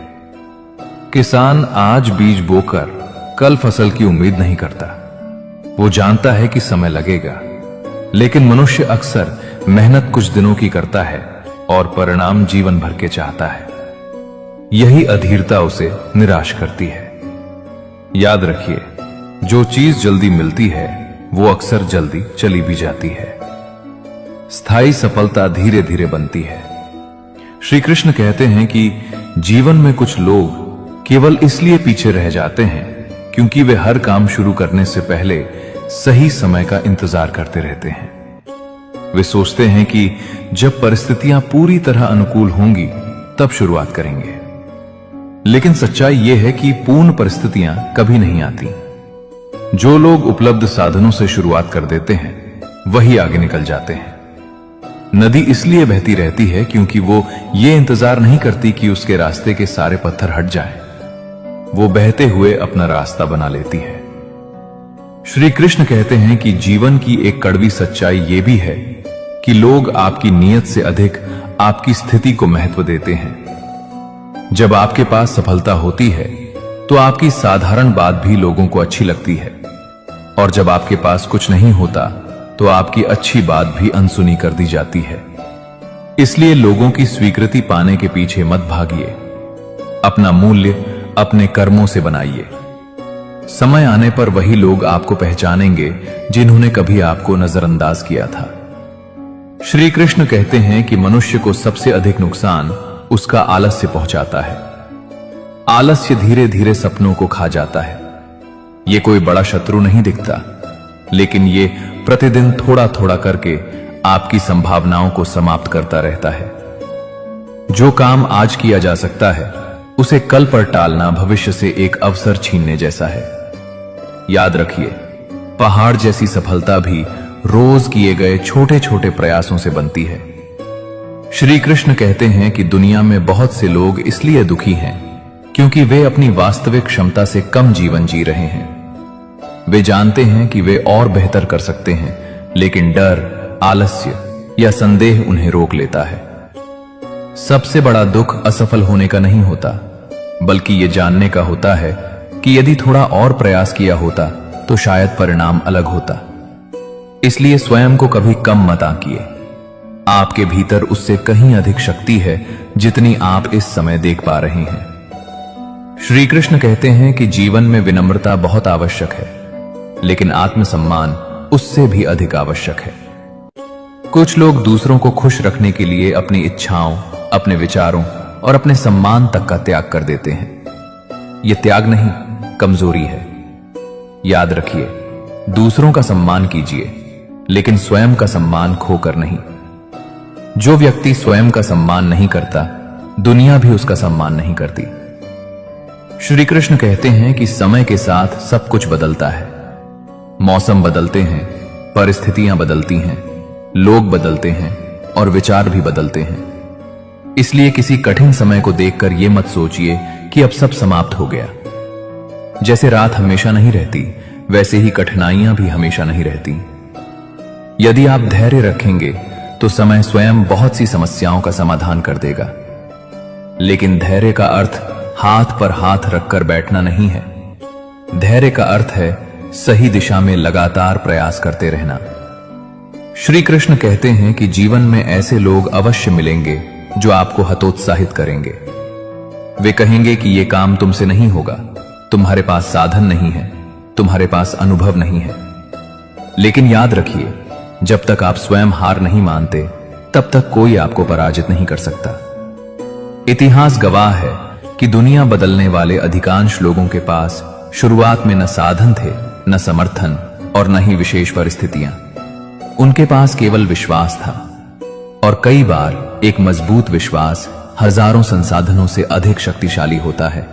[SPEAKER 2] किसान आज बीज बोकर कल फसल की उम्मीद नहीं करता। वो जानता है कि समय लगेगा, लेकिन मनुष्य अक्सर मेहनत कुछ दिनों की करता है और परिणाम जीवन भर के चाहता है। यही अधीरता उसे निराश करती है। याद रखिए, जो चीज जल्दी मिलती है वो अक्सर जल्दी चली भी जाती है। स्थायी सफलता धीरे धीरे बनती है। श्री कृष्ण कहते हैं कि जीवन में कुछ लोग केवल इसलिए पीछे रह जाते हैं क्योंकि वे हर काम शुरू करने से पहले सही समय का इंतजार करते रहते हैं। वे सोचते हैं कि जब परिस्थितियां पूरी तरह अनुकूल होंगी तब शुरुआत करेंगे, लेकिन सच्चाई यह है कि पूर्ण परिस्थितियां कभी नहीं आती। जो लोग उपलब्ध साधनों से शुरुआत कर देते हैं वही आगे निकल जाते हैं। नदी इसलिए बहती रहती है क्योंकि वो ये इंतजार नहीं करती कि उसके रास्ते के सारे पत्थर हट जाएं। वो बहते हुए अपना रास्ता बना लेती है। श्री कृष्ण कहते हैं कि जीवन की एक कड़वी सच्चाई ये भी है कि लोग आपकी नीयत से अधिक आपकी स्थिति को महत्व देते हैं। जब आपके पास सफलता होती है तो आपकी साधारण बात भी लोगों को अच्छी लगती है, और जब आपके पास कुछ नहीं होता तो आपकी अच्छी बात भी अनसुनी कर दी जाती है। इसलिए लोगों की स्वीकृति पाने के पीछे मत भागिए। अपना मूल्य अपने कर्मों से बनाइए। समय आने पर वही लोग आपको पहचानेंगे जिन्होंने कभी आपको नजरअंदाज किया था। श्री कृष्ण कहते हैं कि मनुष्य को सबसे अधिक नुकसान उसका आलस्य पहुंचाता है। आलस्य धीरे धीरे सपनों को खा जाता है। यह कोई बड़ा शत्रु नहीं दिखता, लेकिन ये प्रतिदिन थोड़ा थोड़ा करके आपकी संभावनाओं को समाप्त करता रहता है। जो काम आज किया जा सकता है उसे कल पर टालना भविष्य से एक अवसर छीनने जैसा है। याद रखिए, पहाड़ जैसी सफलता भी रोज किए गए छोटे छोटे प्रयासों से बनती है।
[SPEAKER 3] श्री कृष्ण कहते हैं कि दुनिया में बहुत से लोग इसलिए दुखी हैं क्योंकि वे अपनी वास्तविक क्षमता से कम जीवन जी रहे हैं। वे जानते हैं कि वे और बेहतर कर सकते हैं, लेकिन डर, आलस्य या संदेह उन्हें रोक लेता है। सबसे बड़ा दुख असफल होने का नहीं होता, बल्कि यह जानने का होता है कि यदि थोड़ा और प्रयास किया होता तो शायद परिणाम अलग होता। इसलिए स्वयं को कभी कम मत आंकिए। आपके भीतर उससे कहीं अधिक शक्ति है जितनी आप इस समय देख पा रहे हैं। श्री कृष्ण कहते हैं कि जीवन में विनम्रता बहुत आवश्यक है, लेकिन आत्मसम्मान उससे भी अधिक आवश्यक है। कुछ लोग दूसरों को खुश रखने के लिए अपनी इच्छाओं, अपने विचारों और अपने सम्मान तक का त्याग कर देते हैं। यह त्याग नहीं, कमजोरी है। याद रखिए, दूसरों का सम्मान कीजिए, लेकिन स्वयं का सम्मान खोकर नहीं। जो व्यक्ति स्वयं का सम्मान नहीं करता, दुनिया भी उसका सम्मान नहीं करती। श्री कृष्ण कहते हैं कि समय के साथ सब कुछ बदलता है। मौसम बदलते हैं, परिस्थितियां बदलती हैं, लोग बदलते हैं और विचार भी बदलते हैं। इसलिए किसी कठिन समय को देखकर यह मत सोचिए कि अब सब समाप्त हो गया। जैसे रात हमेशा नहीं रहती, वैसे ही कठिनाइयां भी हमेशा नहीं रहती। यदि आप धैर्य रखेंगे तो समय स्वयं बहुत सी समस्याओं का समाधान कर देगा। लेकिन धैर्य का अर्थ हाथ पर हाथ रखकर बैठना नहीं है। धैर्य का अर्थ है सही दिशा में लगातार प्रयास करते रहना। श्री कृष्ण कहते हैं कि जीवन में ऐसे लोग अवश्य मिलेंगे जो आपको हतोत्साहित करेंगे। वे कहेंगे कि यह काम तुमसे नहीं होगा, तुम्हारे पास साधन नहीं है, तुम्हारे पास अनुभव नहीं है। लेकिन याद रखिए, जब तक आप स्वयं हार नहीं मानते, तब तक कोई आपको पराजित नहीं कर सकता। इतिहास गवाह है कि दुनिया बदलने वाले अधिकांश लोगों के पास शुरुआत में न साधन थे, न समर्थन और न ही विशेष परिस्थितियां। उनके पास केवल विश्वास था, और कई बार एक मजबूत विश्वास हजारों संसाधनों से अधिक शक्तिशाली होता है।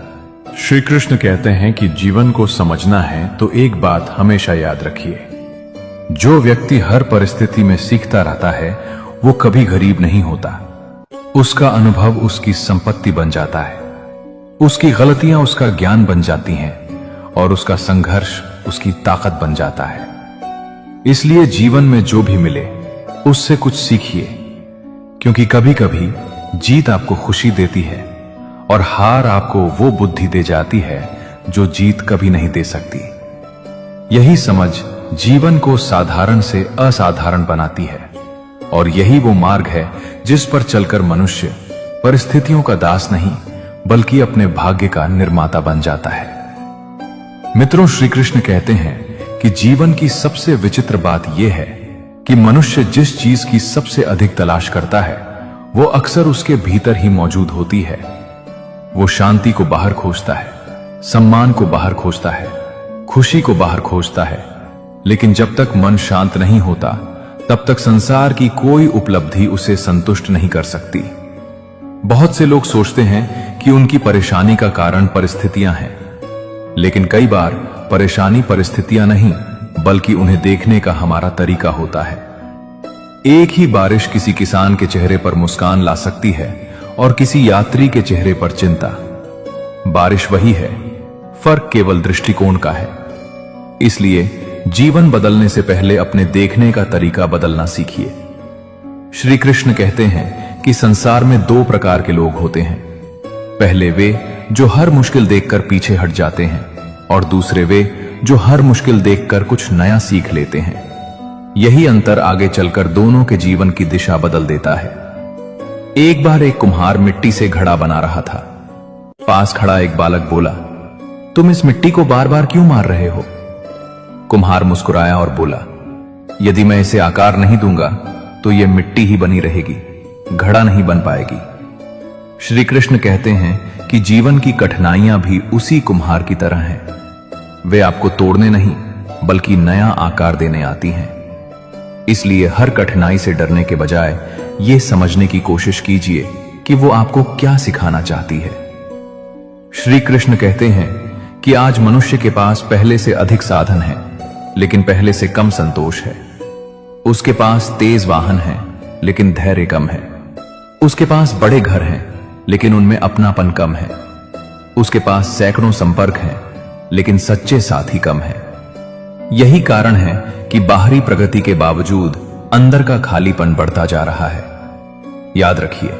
[SPEAKER 2] श्री कृष्ण कहते हैं कि जीवन को समझना है तो एक बात हमेशा याद रखिए, जो व्यक्ति हर परिस्थिति में सीखता रहता है वो कभी गरीब नहीं होता। उसका अनुभव उसकी संपत्ति बन जाता है, उसकी गलतियां उसका ज्ञान बन जाती हैं और उसका संघर्ष उसकी ताकत बन जाता है। इसलिए जीवन में जो भी मिले उससे कुछ सीखिए, क्योंकि कभी कभी जीत आपको खुशी देती है और हार आपको वो बुद्धि दे जाती है जो जीत कभी नहीं दे सकती। यही समझ जीवन को साधारण से असाधारण बनाती है, और यही वो मार्ग है जिस पर चलकर मनुष्य परिस्थितियों का दास नहीं बल्कि अपने भाग्य का निर्माता बन जाता है। मित्रों, श्री कृष्ण कहते हैं कि जीवन की सबसे विचित्र बात यह है कि मनुष्य जिस चीज की सबसे अधिक तलाश करता है वो अक्सर उसके भीतर ही मौजूद होती है। वो शांति को बाहर खोजता है, सम्मान को बाहर खोजता है, खुशी को बाहर खोजता है, लेकिन जब तक मन शांत नहीं होता तब तक संसार की कोई उपलब्धि उसे संतुष्ट नहीं कर सकती। बहुत से लोग सोचते हैं कि उनकी परेशानी का कारण परिस्थितियां हैं, लेकिन कई बार परेशानी परिस्थितियां नहीं बल्कि उन्हें देखने का हमारा तरीका होता है। एक ही बारिश किसी किसान के चेहरे पर मुस्कान ला सकती है और किसी यात्री के चेहरे पर चिंता। बारिश वही है, फर्क केवल दृष्टिकोण का है। इसलिए जीवन बदलने से पहले अपने देखने का तरीका बदलना सीखिए। श्री कृष्ण कहते हैं कि संसार में दो प्रकार के लोग होते हैं। पहले वे जो हर मुश्किल देखकर पीछे हट जाते हैं, और दूसरे वे जो हर मुश्किल देखकर कुछ नया सीख लेते हैं। यही अंतर आगे चलकर दोनों के जीवन की दिशा बदल देता है। एक बार एक कुम्हार मिट्टी से घड़ा बना रहा था। पास खड़ा एक बालक बोला, तुम इस मिट्टी को बार बार क्यों मार रहे हो? कुम्हार मुस्कुराया और बोला, यदि मैं इसे आकार नहीं दूंगा तो यह मिट्टी ही बनी रहेगी, घड़ा नहीं बन पाएगी। श्री कृष्ण कहते हैं कि जीवन की कठिनाइयां भी उसी कुम्हार की तरह हैं। वे आपको तोड़ने नहीं बल्कि नया आकार देने आती हैं। इसलिए हर कठिनाई से डरने के बजाय यह समझने की कोशिश कीजिए कि वो आपको क्या सिखाना चाहती है। श्री कृष्ण कहते हैं कि आज मनुष्य के पास पहले से अधिक साधन है, लेकिन पहले से कम संतोष है। उसके पास तेज वाहन है, लेकिन धैर्य कम है।
[SPEAKER 3] उसके पास बड़े घर हैं, लेकिन उनमें अपनापन कम है। उसके पास सैकड़ों संपर्क हैं, लेकिन सच्चे साथी कम हैं। यही कारण है कि बाहरी प्रगति के बावजूद अंदर का खालीपन बढ़ता जा रहा है। याद रखिए,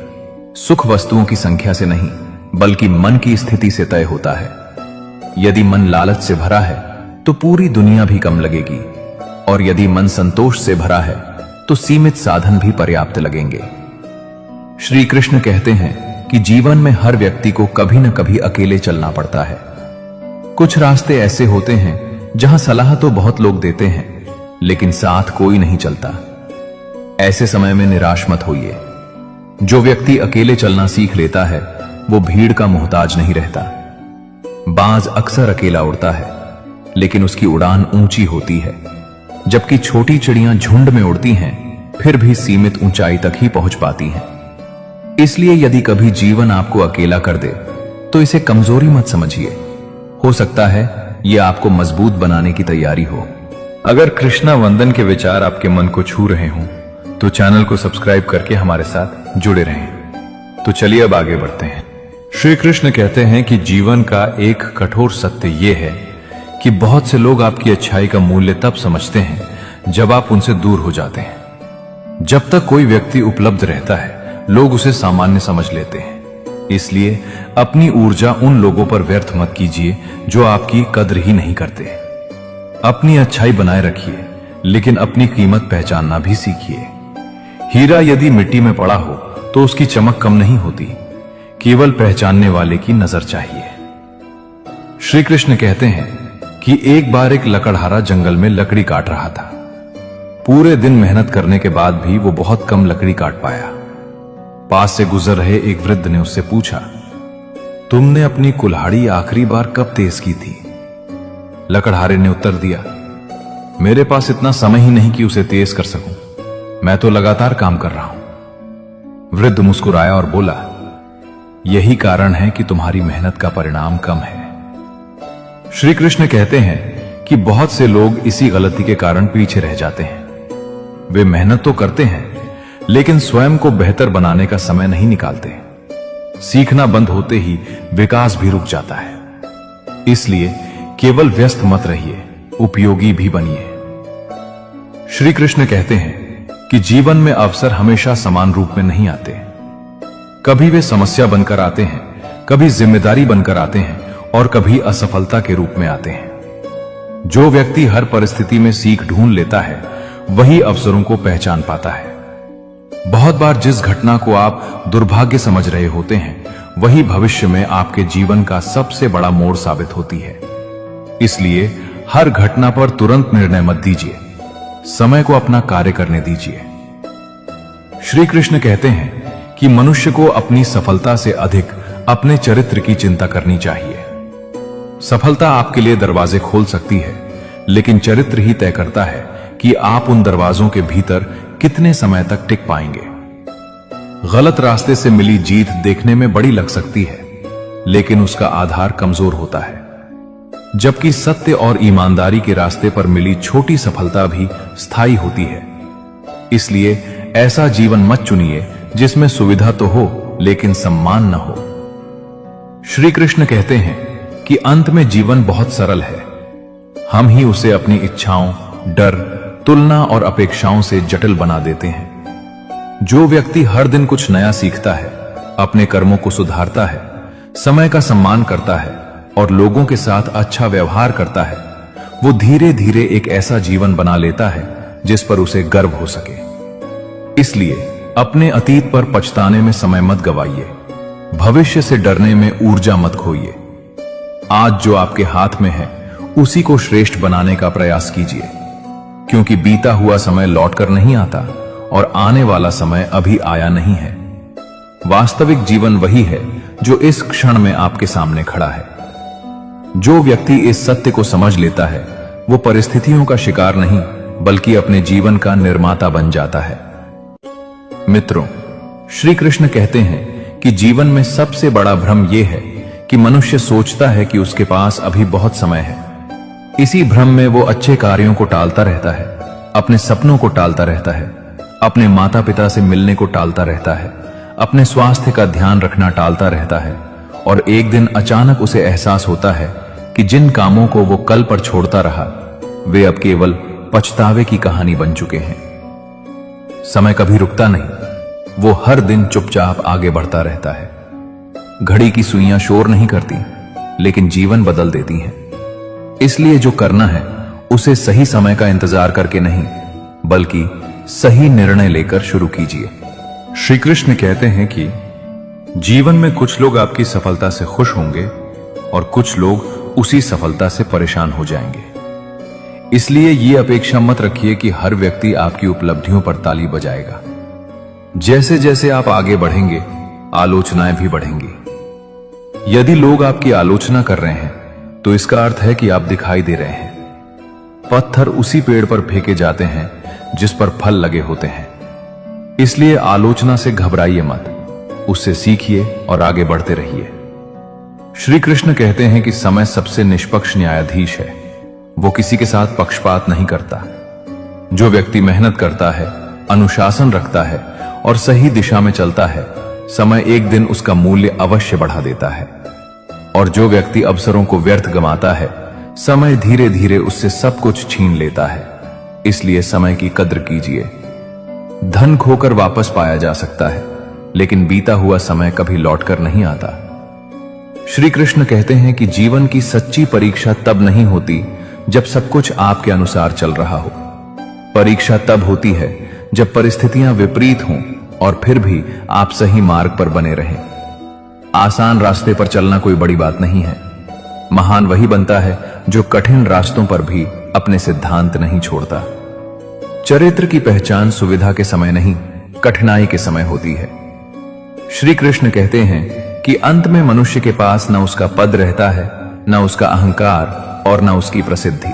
[SPEAKER 3] सुख वस्तुओं की संख्या से नहीं, बल्कि मन की स्थिति से तय होता है। यदि मन लालच से भरा है तो पूरी दुनिया भी कम लगेगी, और यदि मन संतोष से भरा है तो सीमित साधन भी पर्याप्त लगेंगे। श्री कृष्ण कहते हैं कि जीवन में हर व्यक्ति को कभी न कभी अकेले चलना पड़ता है। कुछ रास्ते ऐसे होते हैं जहां सलाह तो बहुत लोग देते हैं, लेकिन साथ कोई नहीं चलता। ऐसे समय में निराश मत होइए। जो व्यक्ति अकेले चलना सीख लेता है वो भीड़ का मोहताज नहीं रहता। बाज अक्सर अकेला उड़ता है, लेकिन उसकी उड़ान ऊंची होती है, जबकि छोटी चिड़ियां झुंड में उड़ती हैं, फिर भी सीमित ऊंचाई तक ही पहुंच पाती हैं। इसलिए यदि कभी जीवन आपको अकेला कर दे तो इसे कमजोरी मत समझिए। हो सकता है यह आपको मजबूत बनाने की तैयारी हो।
[SPEAKER 1] अगर कृष्णा वंदन के विचार आपके मन को छू रहे हों तो चैनल को सब्सक्राइब करके हमारे साथ जुड़े रहें। तो चलिए अब आगे बढ़ते हैं। श्री कृष्ण कहते हैं कि जीवन का एक कठोर सत्य यह है कि बहुत से लोग आपकी अच्छाई का मूल्य तब समझते हैं जब आप उनसे दूर हो जाते हैं। जब तक कोई व्यक्ति उपलब्ध रहता है लोग उसे सामान्य समझ लेते हैं। इसलिए अपनी ऊर्जा उन लोगों पर व्यर्थ मत कीजिए जो आपकी कद्र ही नहीं करते। अपनी अच्छाई बनाए रखिए, लेकिन अपनी कीमत पहचानना भी सीखिए। हीरा यदि मिट्टी में पड़ा हो तो उसकी चमक कम नहीं होती, केवल पहचानने वाले की नजर चाहिए। श्री कृष्ण कहते हैं कि एक बार एक लकड़हारा जंगल में लकड़ी काट रहा था। पूरे दिन मेहनत करने के बाद भी वो बहुत कम लकड़ी काट पाया। पास से गुजर रहे एक वृद्ध ने उससे पूछा, तुमने अपनी कुल्हाड़ी आखिरी बार कब तेज की थी? लकड़हारे ने उत्तर दिया, मेरे पास इतना समय ही नहीं कि उसे तेज कर सकूं। मैं तो लगातार काम कर रहा हूं। वृद्ध मुस्कुराया और बोला, यही कारण है कि तुम्हारी मेहनत का परिणाम कम है। श्री कृष्ण कहते हैं कि बहुत से लोग इसी गलती के कारण पीछे रह जाते हैं। वे मेहनत तो करते हैं, लेकिन स्वयं को बेहतर बनाने का समय नहीं निकालते। सीखना बंद होते ही विकास भी रुक जाता है। इसलिए केवल व्यस्त मत रहिए, उपयोगी भी बनिए। श्री कृष्ण कहते हैं कि जीवन में अवसर हमेशा समान रूप में नहीं आते। कभी वे समस्या बनकर आते हैं, कभी जिम्मेदारी बनकर आते हैं, और कभी असफलता के रूप में आते हैं। जो व्यक्ति हर परिस्थिति में सीख ढूंढ लेता है वही अवसरों को पहचान पाता है। बहुत बार जिस घटना को आप दुर्भाग्य समझ रहे होते हैं वही भविष्य में आपके जीवन का सबसे बड़ा मोड़ साबित होती है। इसलिए हर घटना पर तुरंत निर्णय मत दीजिए, समय को अपना कार्य करने दीजिए। श्री कृष्ण कहते हैं कि मनुष्य को अपनी सफलता से अधिक अपने चरित्र की चिंता करनी चाहिए। सफलता आपके लिए दरवाजे खोल सकती है, लेकिन चरित्र ही तय करता है कि आप उन दरवाजों के भीतर कितने समय तक टिक पाएंगे। गलत रास्ते से मिली जीत देखने में बड़ी लग सकती है, लेकिन उसका आधार कमजोर होता है, जबकि सत्य और ईमानदारी के रास्ते पर मिली छोटी सफलता भी स्थायी होती है। इसलिए ऐसा जीवन मत चुनिए जिसमें सुविधा तो हो लेकिन सम्मान न हो। श्री कृष्ण कहते हैं कि अंत में जीवन बहुत सरल है। हम ही उसे अपनी इच्छाओं, डर, तुलना और अपेक्षाओं से जटिल बना देते हैं। जो व्यक्ति हर दिन कुछ नया सीखता है, अपने कर्मों को सुधारता है, समय का सम्मान करता है और लोगों के साथ अच्छा व्यवहार करता है, वो धीरे धीरे एक ऐसा जीवन बना लेता है जिस पर उसे गर्व हो सके। इसलिए अपने अतीत पर पछताने में समय मत गवाइए, भविष्य से डरने में ऊर्जा मत खोइए। आज जो आपके हाथ में है उसी को श्रेष्ठ बनाने का प्रयास कीजिए, क्योंकि बीता हुआ समय लौटकर नहीं आता और आने वाला समय अभी आया नहीं है। वास्तविक जीवन वही है जो इस क्षण में आपके सामने खड़ा है। जो व्यक्ति इस सत्य को समझ लेता है वो परिस्थितियों का शिकार नहीं बल्कि अपने जीवन का निर्माता बन जाता है। मित्रों, श्री कृष्ण कहते हैं कि जीवन में सबसे बड़ा भ्रम यह है कि मनुष्य सोचता है कि उसके पास अभी बहुत समय है। इसी भ्रम में वो अच्छे कार्यों को टालता रहता है, अपने सपनों को टालता रहता है, अपने माता पिता से मिलने को टालता रहता है,
[SPEAKER 3] अपने स्वास्थ्य का ध्यान रखना टालता रहता है और एक दिन अचानक उसे एहसास होता है कि जिन कामों को वो कल पर छोड़ता रहा वे अब केवल पछतावे की कहानी बन चुके हैं। समय कभी रुकता नहीं, वो हर दिन चुपचाप आगे बढ़ता रहता है। घड़ी की सुइयां शोर नहीं करती, लेकिन जीवन बदल देती हैं। इसलिए जो करना है उसे सही समय का इंतजार करके नहीं, बल्कि सही निर्णय लेकर शुरू कीजिए।
[SPEAKER 1] श्री कृष्ण कहते हैं कि जीवन में कुछ लोग आपकी सफलता से खुश होंगे और कुछ लोग उसी सफलता से परेशान हो जाएंगे। इसलिए ये अपेक्षा मत रखिए कि हर व्यक्ति आपकी उपलब्धियों पर ताली बजाएगा। जैसे जैसे आप आगे बढ़ेंगे, आलोचनाएं भी बढ़ेंगी। यदि लोग आपकी आलोचना कर रहे हैं तो इसका अर्थ है कि आप दिखाई दे रहे हैं। पत्थर उसी पेड़ पर फेंके जाते हैं जिस पर फल लगे होते हैं। इसलिए आलोचना से घबराइए मत, उससे सीखिए और आगे बढ़ते रहिए। श्री कृष्ण कहते हैं कि समय सबसे निष्पक्ष न्यायाधीश है। वो किसी के साथ पक्षपात नहीं करता। जो व्यक्ति मेहनत करता है, अनुशासन रखता है और सही दिशा में चलता है, समय एक दिन उसका मूल्य अवश्य बढ़ा देता है। और जो व्यक्ति अवसरों को व्यर्थ गंवाता है, समय धीरे धीरे उससे सब कुछ छीन लेता है। इसलिए समय की कद्र कीजिए। धन खोकर वापस पाया जा सकता है, लेकिन बीता हुआ समय कभी लौटकर नहीं आता। श्री कृष्ण कहते हैं कि जीवन की सच्ची परीक्षा तब नहीं होती जब सब कुछ आपके अनुसार चल रहा हो। परीक्षा तब होती है जब परिस्थितियां विपरीत हों और फिर भी आप सही मार्ग पर बने रहें। आसान रास्ते पर चलना कोई बड़ी बात नहीं है। महान वही बनता है जो कठिन रास्तों पर भी अपने सिद्धांत नहीं छोड़ता। चरित्र की पहचान सुविधा के समय नहीं, कठिनाई के समय होती है। श्री कृष्ण कहते हैं कि अंत में मनुष्य के पास न उसका पद रहता है, न उसका अहंकार और न उसकी प्रसिद्धि।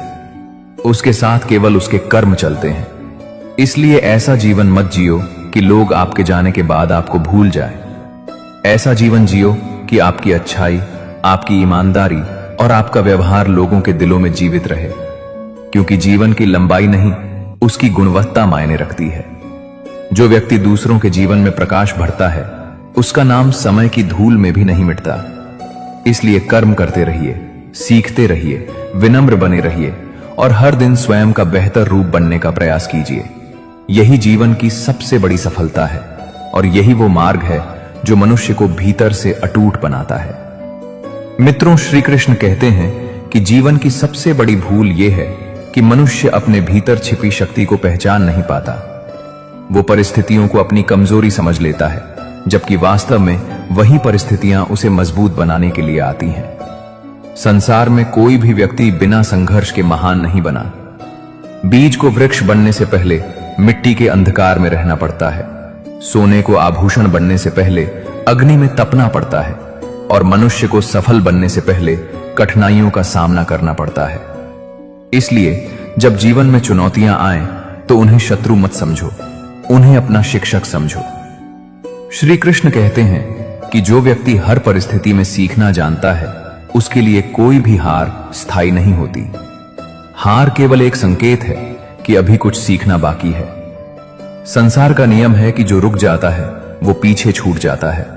[SPEAKER 1] उसके साथ केवल उसके कर्म चलते हैं। इसलिए ऐसा जीवन मत जियो कि लोग आपके जाने के बाद आपको भूल जाए। ऐसा जीवन जियो कि आपकी अच्छाई, आपकी ईमानदारी और आपका व्यवहार लोगों के दिलों में जीवित रहे। क्योंकि जीवन की लंबाई नहीं, उसकी गुणवत्ता मायने रखती है। जो व्यक्ति दूसरों के जीवन में प्रकाश भरता है, उसका नाम समय की धूल में भी नहीं मिटता। इसलिए कर्म करते रहिए, सीखते रहिए, विनम्र बने रहिए और हर दिन स्वयं का बेहतर रूप बनने का प्रयास कीजिए। यही जीवन की सबसे बड़ी सफलता है और यही वो मार्ग है जो मनुष्य को भीतर से अटूट बनाता है। मित्रों, श्री कृष्ण कहते हैं कि जीवन की सबसे बड़ी भूल यह है कि मनुष्य अपने भीतर छिपी शक्ति को पहचान नहीं पाता। वो परिस्थितियों को अपनी कमजोरी समझ लेता है, जबकि वास्तव में वही परिस्थितियां उसे मजबूत बनाने के लिए आती हैं। संसार में कोई भी व्यक्ति बिना संघर्ष के महान नहीं बना। बीज को वृक्ष बनने से पहले मिट्टी के अंधकार में रहना पड़ता है। सोने को आभूषण बनने से पहले अग्नि में तपना पड़ता है और मनुष्य को सफल बनने से पहले कठिनाइयों का सामना करना पड़ता है। इसलिए जब जीवन में चुनौतियां आएं तो उन्हें शत्रु मत समझो, उन्हें अपना शिक्षक समझो। श्री कृष्ण कहते हैं कि जो व्यक्ति हर परिस्थिति में सीखना जानता है, उसके लिए कोई भी हार स्थायी नहीं होती। हार केवल एक संकेत है कि अभी कुछ सीखना बाकी है। संसार का नियम है कि जो रुक जाता है वो पीछे छूट जाता है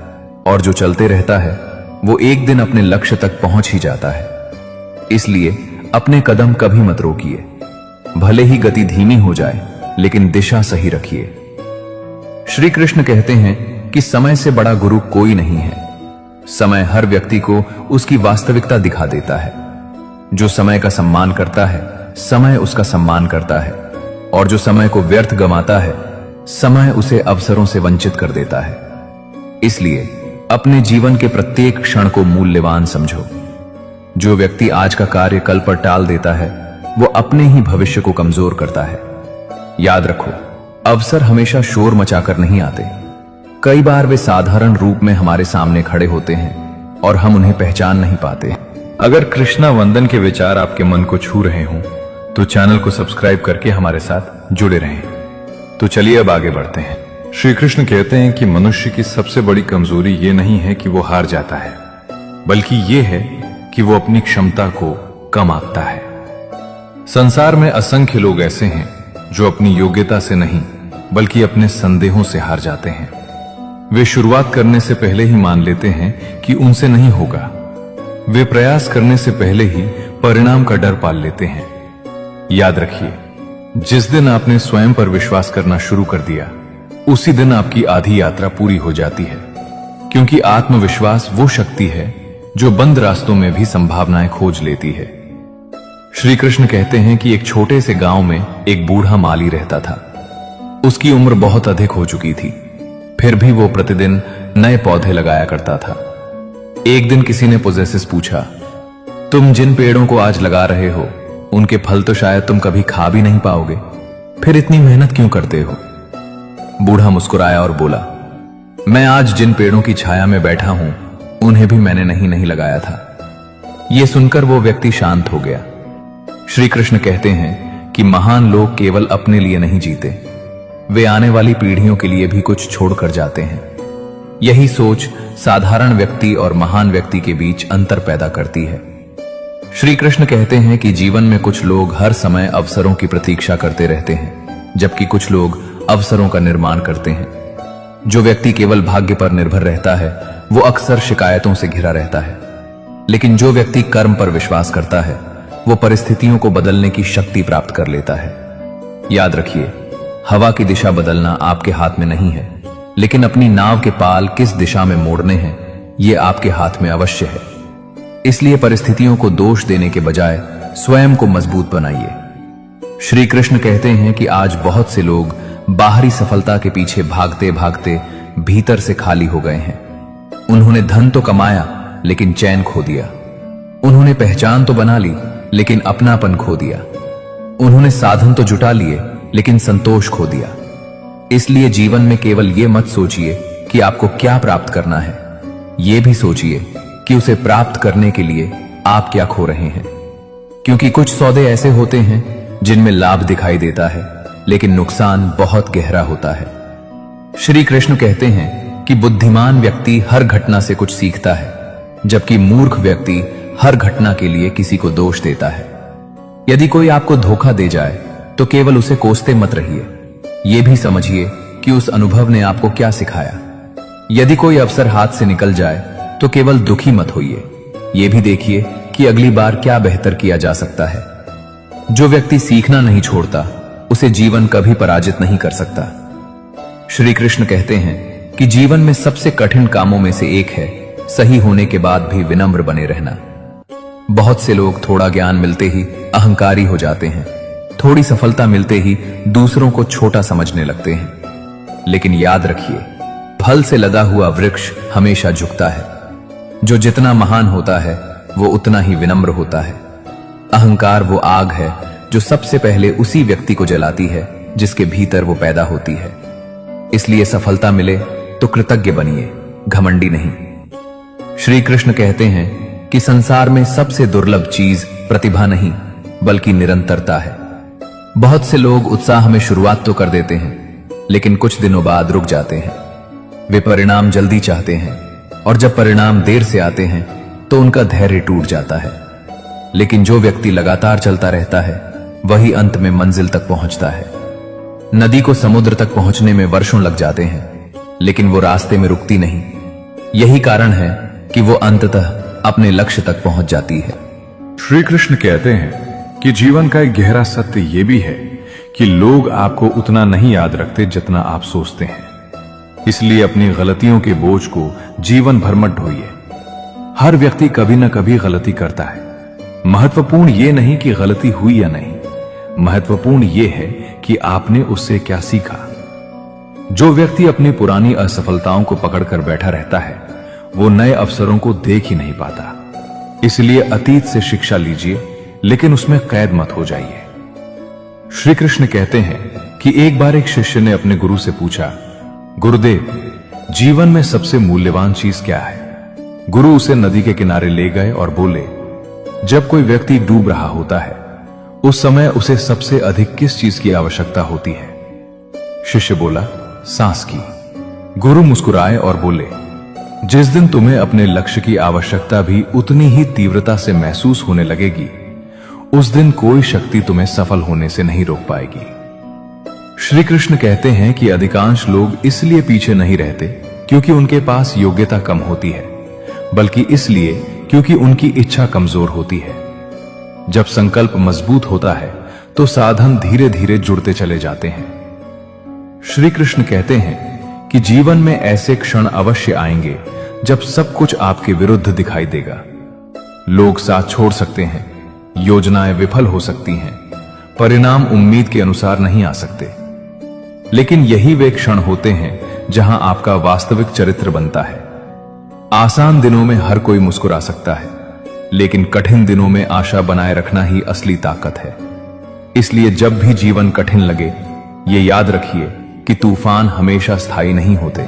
[SPEAKER 1] और जो चलते रहता है वो एक दिन अपने लक्ष्य तक पहुंच ही जाता है। इसलिए अपने कदम कभी मत रोकिए। भले ही गति धीमी हो जाए, लेकिन दिशा सही रखिए। श्री कृष्ण कहते हैं कि समय से बड़ा गुरु कोई नहीं है। समय हर व्यक्ति को उसकी वास्तविकता दिखा देता है। जो समय का सम्मान करता है, समय उसका सम्मान करता है, और जो समय को व्यर्थ गंवाता है, समय उसे अवसरों से वंचित कर देता है। इसलिए अपने जीवन के प्रत्येक क्षण को मूल्यवान समझो। जो व्यक्ति आज का कार्य कल पर टाल देता है, वो अपने ही भविष्य को कमजोर करता है। याद रखो, अवसर हमेशा शोर मचाकर नहीं आते। कई बार वे साधारण रूप में हमारे सामने खड़े होते हैं और हम उन्हें पहचान नहीं पाते। अगर कृष्णा वंदन के विचार आपके मन को छू रहे हों तो चैनल को सब्सक्राइब करके हमारे साथ जुड़े रहें। तो चलिए अब आगे बढ़ते हैं। श्री कृष्ण कहते हैं कि मनुष्य की सबसे बड़ी कमजोरी ये नहीं है कि वो हार जाता है, बल्कि ये है कि वो अपनी क्षमता को कम आंकता है। संसार में असंख्य लोग ऐसे हैं जो अपनी योग्यता से नहीं बल्कि अपने संदेहों से हार जाते हैं।
[SPEAKER 2] वे शुरुआत करने से पहले ही मान लेते हैं कि उनसे नहीं होगा। वे प्रयास करने से पहले ही परिणाम का डर पाल लेते हैं। याद रखिए, जिस दिन आपने स्वयं पर विश्वास करना शुरू कर दिया, उसी दिन आपकी आधी यात्रा पूरी हो जाती है, क्योंकि आत्मविश्वास वो शक्ति है जो बंद रास्तों में भी संभावनाएं खोज लेती है। श्री कृष्ण कहते हैं कि एक छोटे से गांव में एक बूढ़ा माली रहता था। उसकी उम्र बहुत अधिक हो चुकी थी, फिर भी वो प्रतिदिन नए पौधे लगाया करता था। एक दिन किसी ने पोजेसिस पूछा, तुम जिन पेड़ों को आज लगा रहे हो, उनके फल तो शायद तुम कभी खा भी नहीं पाओगे, फिर इतनी मेहनत क्यों करते हो? बूढ़ा मुस्कुराया और बोला, मैं आज जिन पेड़ों की छाया में बैठा हूं, उन्हें भी मैंने नहीं लगाया था। यह सुनकर वो व्यक्ति शांत हो गया। श्री कृष्ण कहते हैं कि महान लोग केवल अपने लिए नहीं जीते, वे आने वाली पीढ़ियों के लिए भी कुछ छोड़कर जाते हैं। यही सोच साधारण व्यक्ति और महान व्यक्ति के बीच अंतर पैदा करती है। श्री कृष्ण कहते हैं कि जीवन में कुछ लोग हर समय अवसरों की प्रतीक्षा करते रहते हैं, जबकि कुछ लोग अवसरों का निर्माण करते हैं। जो व्यक्ति केवल भाग्य पर निर्भर रहता है, वो अक्सर शिकायतों से घिरा रहता है, लेकिन जो व्यक्ति कर्म पर विश्वास करता है, वो परिस्थितियों को बदलने की शक्ति प्राप्त कर लेता है। याद रखिए, हवा की दिशा बदलना आपके हाथ में नहीं है, लेकिन अपनी नाव के पाल किस दिशा में मोड़ने हैं, ये आपके हाथ में अवश्य है। इसलिए परिस्थितियों को दोष देने के बजाय स्वयं को मजबूत बनाइए। श्री कृष्ण कहते हैं कि आज बहुत से लोग बाहरी सफलता के पीछे भागते भागते भीतर से खाली हो गए हैं। उन्होंने धन तो कमाया, लेकिन चैन खो दिया। उन्होंने पहचान तो बना ली, लेकिन अपनापन खो दिया। उन्होंने साधन तो जुटा लिए, लेकिन संतोष खो दिया। इसलिए जीवन में केवल यह मत सोचिए कि आपको क्या प्राप्त करना है, यह भी सोचिए कि उसे प्राप्त करने के लिए आप क्या खो रहे हैं। क्योंकि कुछ सौदे ऐसे होते हैं जिनमें लाभ दिखाई देता है, लेकिन नुकसान बहुत गहरा होता है। श्री कृष्ण कहते हैं कि बुद्धिमान व्यक्ति हर घटना से कुछ सीखता है, जबकि मूर्ख व्यक्ति हर घटना के लिए किसी को दोष देता है। यदि कोई आपको धोखा दे जाए तो केवल उसे कोसते मत रहिए, यह भी समझिए कि उस अनुभव ने आपको क्या सिखाया। यदि कोई अवसर हाथ से निकल जाए तो केवल दुखी मत होइए, यह भी देखिए कि अगली बार क्या बेहतर किया जा सकता है। जो व्यक्ति सीखना नहीं छोड़ता, उसे जीवन कभी पराजित नहीं कर सकता। श्री कृष्ण कहते हैं कि जीवन में सबसे कठिन कामों में से एक है सही होने के बाद भी विनम्र बने रहना। बहुत से लोग थोड़ा ज्ञान मिलते ही अहंकारी हो जाते हैं, थोड़ी सफलता मिलते ही दूसरों को छोटा समझने लगते हैं। लेकिन याद रखिए, फल से लदा हुआ वृक्ष हमेशा झुकता है। जो जितना महान होता है, वो उतना ही विनम्र होता है। अहंकार वो आग है जो सबसे पहले उसी व्यक्ति को जलाती है जिसके भीतर वो पैदा होती है। इसलिए सफलता मिले तो कृतज्ञ बनिए, घमंडी नहीं। श्री कृष्ण कहते हैं कि संसार में सबसे दुर्लभ चीज प्रतिभा नहीं, बल्कि निरंतरता है। बहुत से लोग उत्साह में शुरुआत तो कर देते हैं, लेकिन कुछ दिनों बाद रुक जाते हैं। वे परिणाम जल्दी चाहते हैं, और जब परिणाम देर से आते हैं तो उनका धैर्य टूट जाता है। लेकिन जो व्यक्ति लगातार चलता रहता है, वही अंत में मंजिल तक पहुंचता है। नदी को समुद्र तक पहुंचने में वर्षों लग जाते हैं, लेकिन वो रास्ते में रुकती नहीं। यही कारण है कि वो अंततः अपने लक्ष्य तक पहुंच जाती है। श्री कृष्ण कहते हैं कि जीवन का एक गहरा सत्य यह भी है कि लोग आपको उतना नहीं याद रखते जितना आप सोचते हैं। इसलिए अपनी गलतियों के बोझ को जीवन भर मत ढोइए। हर व्यक्ति कभी न कभी गलती करता है। महत्वपूर्ण यह नहीं कि गलती हुई या नहीं, महत्वपूर्ण यह है कि आपने उससे क्या सीखा। जो व्यक्ति अपनी पुरानी असफलताओं को पकड़कर बैठा रहता है, वो नए अवसरों को देख ही नहीं पाता। इसलिए अतीत से शिक्षा लीजिए, लेकिन उसमें कैद मत हो जाइए। श्री कृष्ण कहते हैं कि एक बार एक शिष्य ने अपने गुरु से पूछा, गुरुदेव, जीवन में सबसे मूल्यवान चीज क्या है? गुरु उसे नदी के किनारे ले गए और बोले, जब कोई व्यक्ति डूब रहा होता है, उस समय उसे सबसे अधिक किस चीज की आवश्यकता होती है? शिष्य बोला, सांस की। गुरु मुस्कुराए और बोले, जिस दिन तुम्हें अपने लक्ष्य की आवश्यकता भी उतनी ही तीव्रता से महसूस होने लगेगी, उस दिन कोई शक्ति तुम्हें सफल होने से नहीं रोक पाएगी। श्री कृष्ण कहते हैं कि अधिकांश लोग इसलिए पीछे नहीं रहते क्योंकि उनके पास योग्यता कम होती है, बल्कि इसलिए क्योंकि उनकी इच्छा कमजोर होती है। जब संकल्प मजबूत होता है तो साधन धीरे धीरे जुड़ते चले जाते हैं। श्री कृष्ण कहते हैं कि जीवन में ऐसे क्षण अवश्य आएंगे जब सब कुछ आपके विरुद्ध दिखाई देगा। लोग साथ छोड़ सकते हैं, योजनाएं विफल हो सकती हैं, परिणाम उम्मीद के अनुसार नहीं आ सकते, लेकिन यही वे क्षण होते हैं जहां आपका वास्तविक चरित्र बनता है। आसान दिनों में हर कोई मुस्कुरा सकता है, लेकिन कठिन दिनों में आशा बनाए रखना ही असली ताकत है। इसलिए जब भी जीवन कठिन लगे, ये याद रखिए कि तूफान हमेशा स्थायी नहीं होते।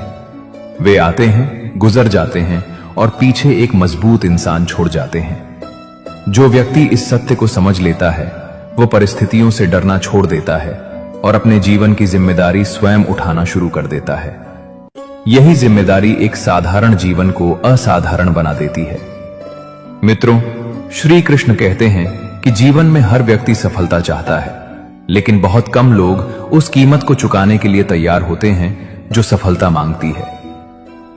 [SPEAKER 2] वे आते हैं, गुजर जाते हैं और पीछे एक मजबूत इंसान छोड़ जाते हैं। जो व्यक्ति इस सत्य को समझ लेता है वो परिस्थितियों से डरना छोड़ देता है और अपने जीवन की जिम्मेदारी स्वयं उठाना शुरू कर देता है। यही जिम्मेदारी एक साधारण जीवन को असाधारण बना देती है। मित्रों, श्री कृष्ण कहते हैं कि जीवन में हर व्यक्ति सफलता चाहता है, लेकिन बहुत कम लोग उस कीमत को चुकाने के लिए तैयार होते हैं जो सफलता मांगती है।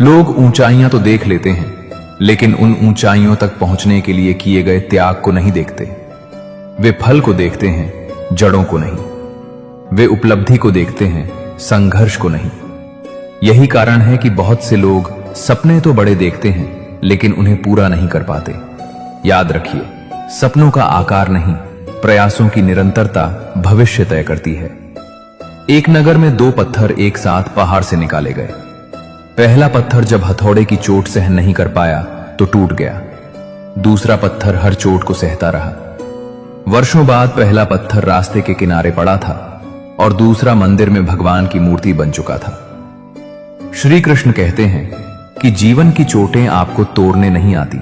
[SPEAKER 2] लोग ऊंचाइयां तो देख लेते हैं, लेकिन उन ऊंचाइयों तक पहुंचने के लिए किए गए त्याग को नहीं देखते। वे फल को देखते हैं, जड़ों को नहीं। वे उपलब्धि को देखते हैं, संघर्ष को नहीं। यही कारण है कि बहुत से लोग सपने तो बड़े देखते हैं, लेकिन उन्हें पूरा नहीं कर पाते। याद रखिए, सपनों का आकार नहीं, प्रयासों की निरंतरता भविष्य तय करती है। एक नगर में दो पत्थर एक साथ पहाड़ से निकाले गए। पहला पत्थर जब हथौड़े की चोट सहन नहीं कर पाया तो टूट गया। दूसरा पत्थर हर चोट को सहता रहा। वर्षों बाद पहला पत्थर रास्ते के किनारे पड़ा था और दूसरा मंदिर में भगवान की मूर्ति बन चुका था। श्री कृष्ण कहते हैं कि जीवन की चोटें आपको तोड़ने नहीं आती,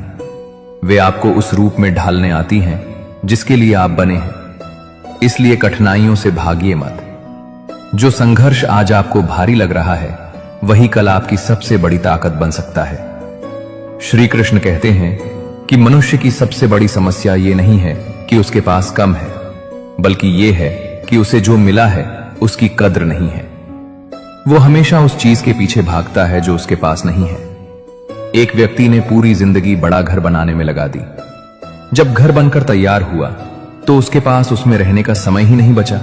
[SPEAKER 2] वे आपको उस रूप में ढालने आती हैं जिसके लिए आप बने हैं। इसलिए कठिनाइयों से भागिए मत। जो संघर्ष आज आपको भारी लग रहा है, वही कल आपकी सबसे बड़ी ताकत बन सकता है। श्री कृष्ण कहते हैं कि मनुष्य की सबसे बड़ी समस्या ये नहीं है कि उसके पास कम है, बल्कि ये है कि उसे जो मिला है उसकी कद्र नहीं है। वो हमेशा उस चीज के पीछे भागता है जो उसके पास नहीं है। एक व्यक्ति ने पूरी जिंदगी बड़ा घर बनाने में लगा दी। जब घर बनकर तैयार हुआ तो उसके पास उसमें रहने का समय ही नहीं बचा।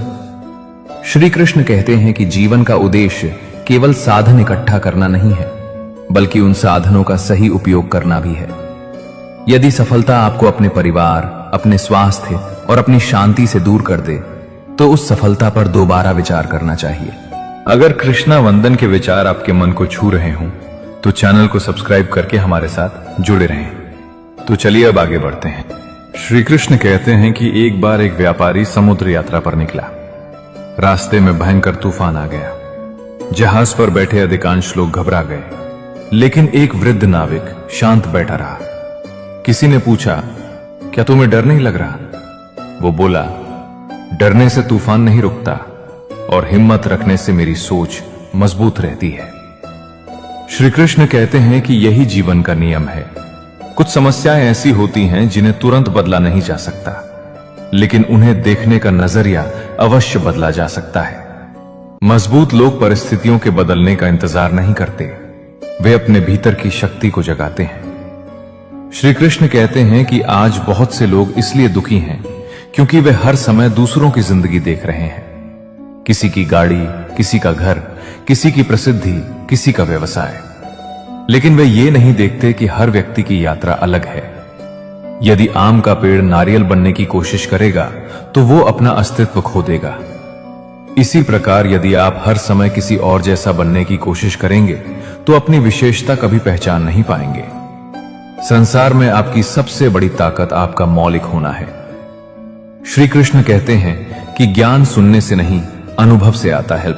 [SPEAKER 2] श्री कृष्ण कहते हैं कि जीवन का उद्देश्य केवल साधन इकट्ठा करना नहीं है, बल्कि उन साधनों का सही उपयोग करना भी है। यदि सफलता आपको अपने परिवार, अपने स्वास्थ्य और अपनी शांति से दूर कर दे, तो उस सफलता पर दोबारा विचार करना चाहिए।
[SPEAKER 1] अगर कृष्णा वंदन के विचार आपके मन को छू रहे हों, तो चैनल को सब्सक्राइब करके हमारे साथ जुड़े रहें। तो चलिए अब आगे बढ़ते हैं। श्री कृष्ण कहते हैं कि एक बार एक व्यापारी समुद्र यात्रा पर निकला। रास्ते में भयंकर तूफान आ गया। जहाज पर बैठे अधिकांश लोग घबरा गए, लेकिन एक वृद्ध नाविक शांत बैठा रहा। किसी ने पूछा, क्या तुम्हें डर नहीं लग रहा? वो बोला, डरने से तूफान नहीं रुकता और हिम्मत रखने से मेरी सोच मजबूत रहती है। श्री कृष्ण कहते हैं कि यही जीवन का नियम है। कुछ समस्याएं ऐसी होती हैं जिन्हें तुरंत बदला नहीं जा सकता, लेकिन उन्हें देखने का नजरिया अवश्य बदला जा सकता है। मजबूत लोग परिस्थितियों के बदलने का इंतजार नहीं करते, वे अपने भीतर की शक्ति को जगाते हैं। श्री कृष्ण कहते हैं कि आज बहुत से लोग इसलिए दुखी हैं क्योंकि वे हर समय दूसरों की जिंदगी देख रहे हैं। किसी की गाड़ी, किसी का घर, किसी की प्रसिद्धि, किसी का व्यवसाय, लेकिन वे ये नहीं देखते कि हर व्यक्ति की यात्रा अलग है। यदि आम का पेड़ नारियल बनने की कोशिश करेगा तो वो अपना अस्तित्व खो देगा। इसी प्रकार यदि आप हर समय किसी और जैसा बनने की कोशिश करेंगे तो अपनी विशेषता कभी पहचान नहीं पाएंगे। संसार में आपकी सबसे बड़ी ताकत आपका मौलिक होना है। श्री कृष्ण कहते हैं कि ज्ञान सुनने से नहीं, अनुभव से आता है।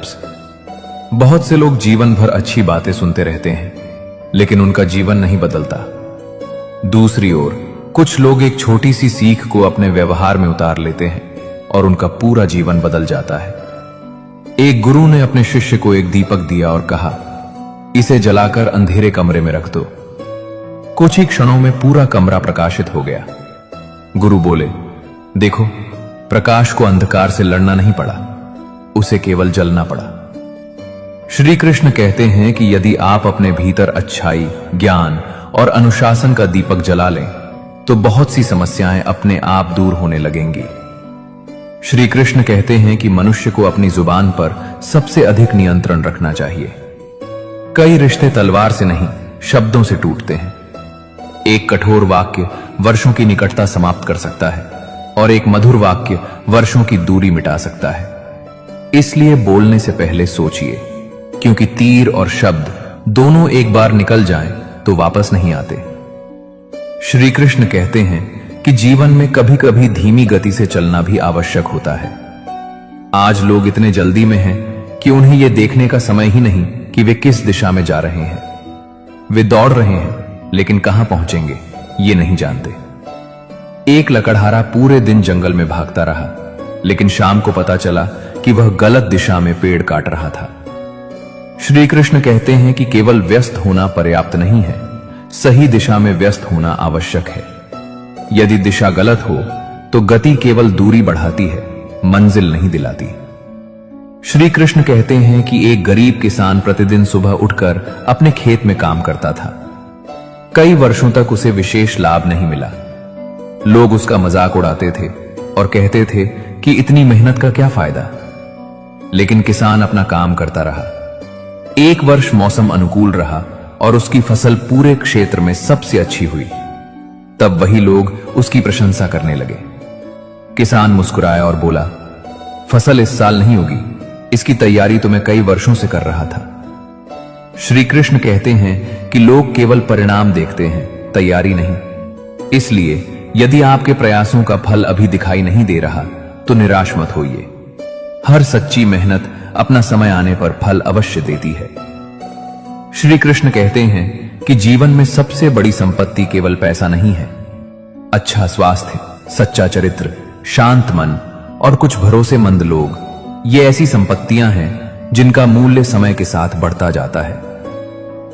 [SPEAKER 1] बहुत से लोग जीवन भर अच्छी बातें सुनते रहते हैं, लेकिन उनका जीवन नहीं बदलता। दूसरी ओर कुछ लोग एक छोटी सी सीख को अपने व्यवहार में उतार लेते हैं और उनका पूरा जीवन बदल जाता है। एक गुरु ने अपने शिष्य को एक दीपक दिया और कहा, इसे जलाकर अंधेरे कमरे में रख दो। कुछ ही क्षणों में पूरा कमरा प्रकाशित हो गया। गुरु बोले, देखो, प्रकाश को अंधकार से लड़ना नहीं पड़ा, उसे केवल जलना पड़ा।
[SPEAKER 3] श्री कृष्ण कहते हैं कि यदि आप अपने भीतर अच्छाई, ज्ञान और अनुशासन का दीपक जला लें तो बहुत सी समस्याएं अपने आप दूर होने लगेंगी। श्री कृष्ण कहते हैं कि मनुष्य को अपनी जुबान पर सबसे अधिक नियंत्रण रखना चाहिए। कई रिश्ते तलवार से नहीं, शब्दों से टूटते हैं। एक कठोर वाक्य वर्षों की निकटता समाप्त कर सकता है और एक मधुर वाक्य वर्षों की दूरी मिटा सकता है। इसलिए बोलने से पहले सोचिए, क्योंकि तीर और शब्द दोनों एक बार निकल जाएं तो वापस नहीं आते। श्री कृष्ण कहते हैं कि जीवन में कभी कभी धीमी गति से चलना भी आवश्यक होता है। आज लोग इतने जल्दी में हैं कि उन्हें यह देखने का समय ही नहीं कि वे किस दिशा में जा रहे हैं। वे दौड़ रहे हैं लेकिन कहां पहुंचेंगे ये नहीं जानते। एक लकड़हारा पूरे दिन जंगल में भागता रहा, लेकिन शाम को पता चला कि वह गलत दिशा में पेड़ काट रहा था। श्री कृष्ण कहते हैं कि केवल व्यस्त होना पर्याप्त नहीं है, सही दिशा में व्यस्त होना आवश्यक है। यदि दिशा गलत हो तो गति केवल दूरी बढ़ाती है, मंजिल नहीं दिलाती। श्री कृष्ण कहते हैं कि एक गरीब किसान प्रतिदिन सुबह उठकर अपने खेत में काम करता था। कई वर्षों तक उसे विशेष लाभ नहीं मिला। लोग उसका मजाक उड़ाते थे और कहते थे कि इतनी मेहनत का क्या फायदा। लेकिन किसान अपना काम करता रहा। एक वर्ष मौसम अनुकूल रहा और उसकी फसल पूरे क्षेत्र में सबसे अच्छी हुई। तब वही लोग उसकी प्रशंसा करने लगे। किसान मुस्कुराया और बोला, फसल इस साल नहीं होगी, इसकी तैयारी तो मैं कई वर्षों से कर रहा था। श्री कृष्ण कहते हैं कि लोग केवल परिणाम देखते हैं, तैयारी नहीं। इसलिए यदि आपके प्रयासों का फल अभी दिखाई नहीं दे रहा तो निराश मत होइए। हर सच्ची मेहनत अपना समय आने पर फल अवश्य देती है। श्री कृष्ण कहते हैं कि जीवन में सबसे बड़ी संपत्ति केवल पैसा नहीं है। अच्छा स्वास्थ्य, सच्चा चरित्र, शांत मन और कुछ भरोसेमंद लोग, ये ऐसी संपत्तियां हैं जिनका मूल्य समय के साथ बढ़ता जाता है।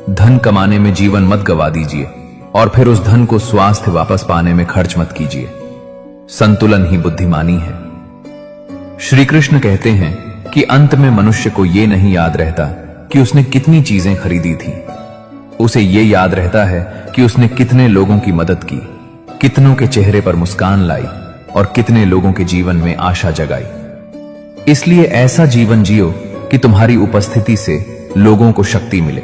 [SPEAKER 3] धन कमाने में जीवन मत गवा दीजिए और फिर उस धन को स्वास्थ्य वापस पाने में खर्च मत कीजिए। संतुलन ही बुद्धिमानी है। श्री कृष्ण कहते हैं कि अंत में मनुष्य को यह नहीं याद रहता कि उसने कितनी चीजें खरीदी थी। उसे यह याद रहता है कि उसने कितने लोगों की मदद की, कितनों के चेहरे पर मुस्कान लाई और कितने लोगों के जीवन में आशा जगाई। इसलिए ऐसा जीवन जियो कि तुम्हारी उपस्थिति से लोगों को शक्ति मिले,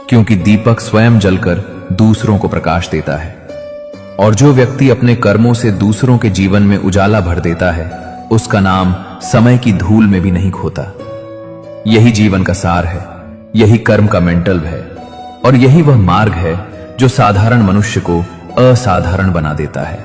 [SPEAKER 3] क्योंकि दीपक स्वयं जलकर दूसरों को प्रकाश देता है और जो व्यक्ति अपने कर्मों से दूसरों के जीवन में उजाला भर देता है उसका नाम समय की धूल में भी नहीं खोता। यही जीवन का सार है, यही कर्म का मेंटल है और यही वह मार्ग है जो साधारण मनुष्य को असाधारण बना देता है।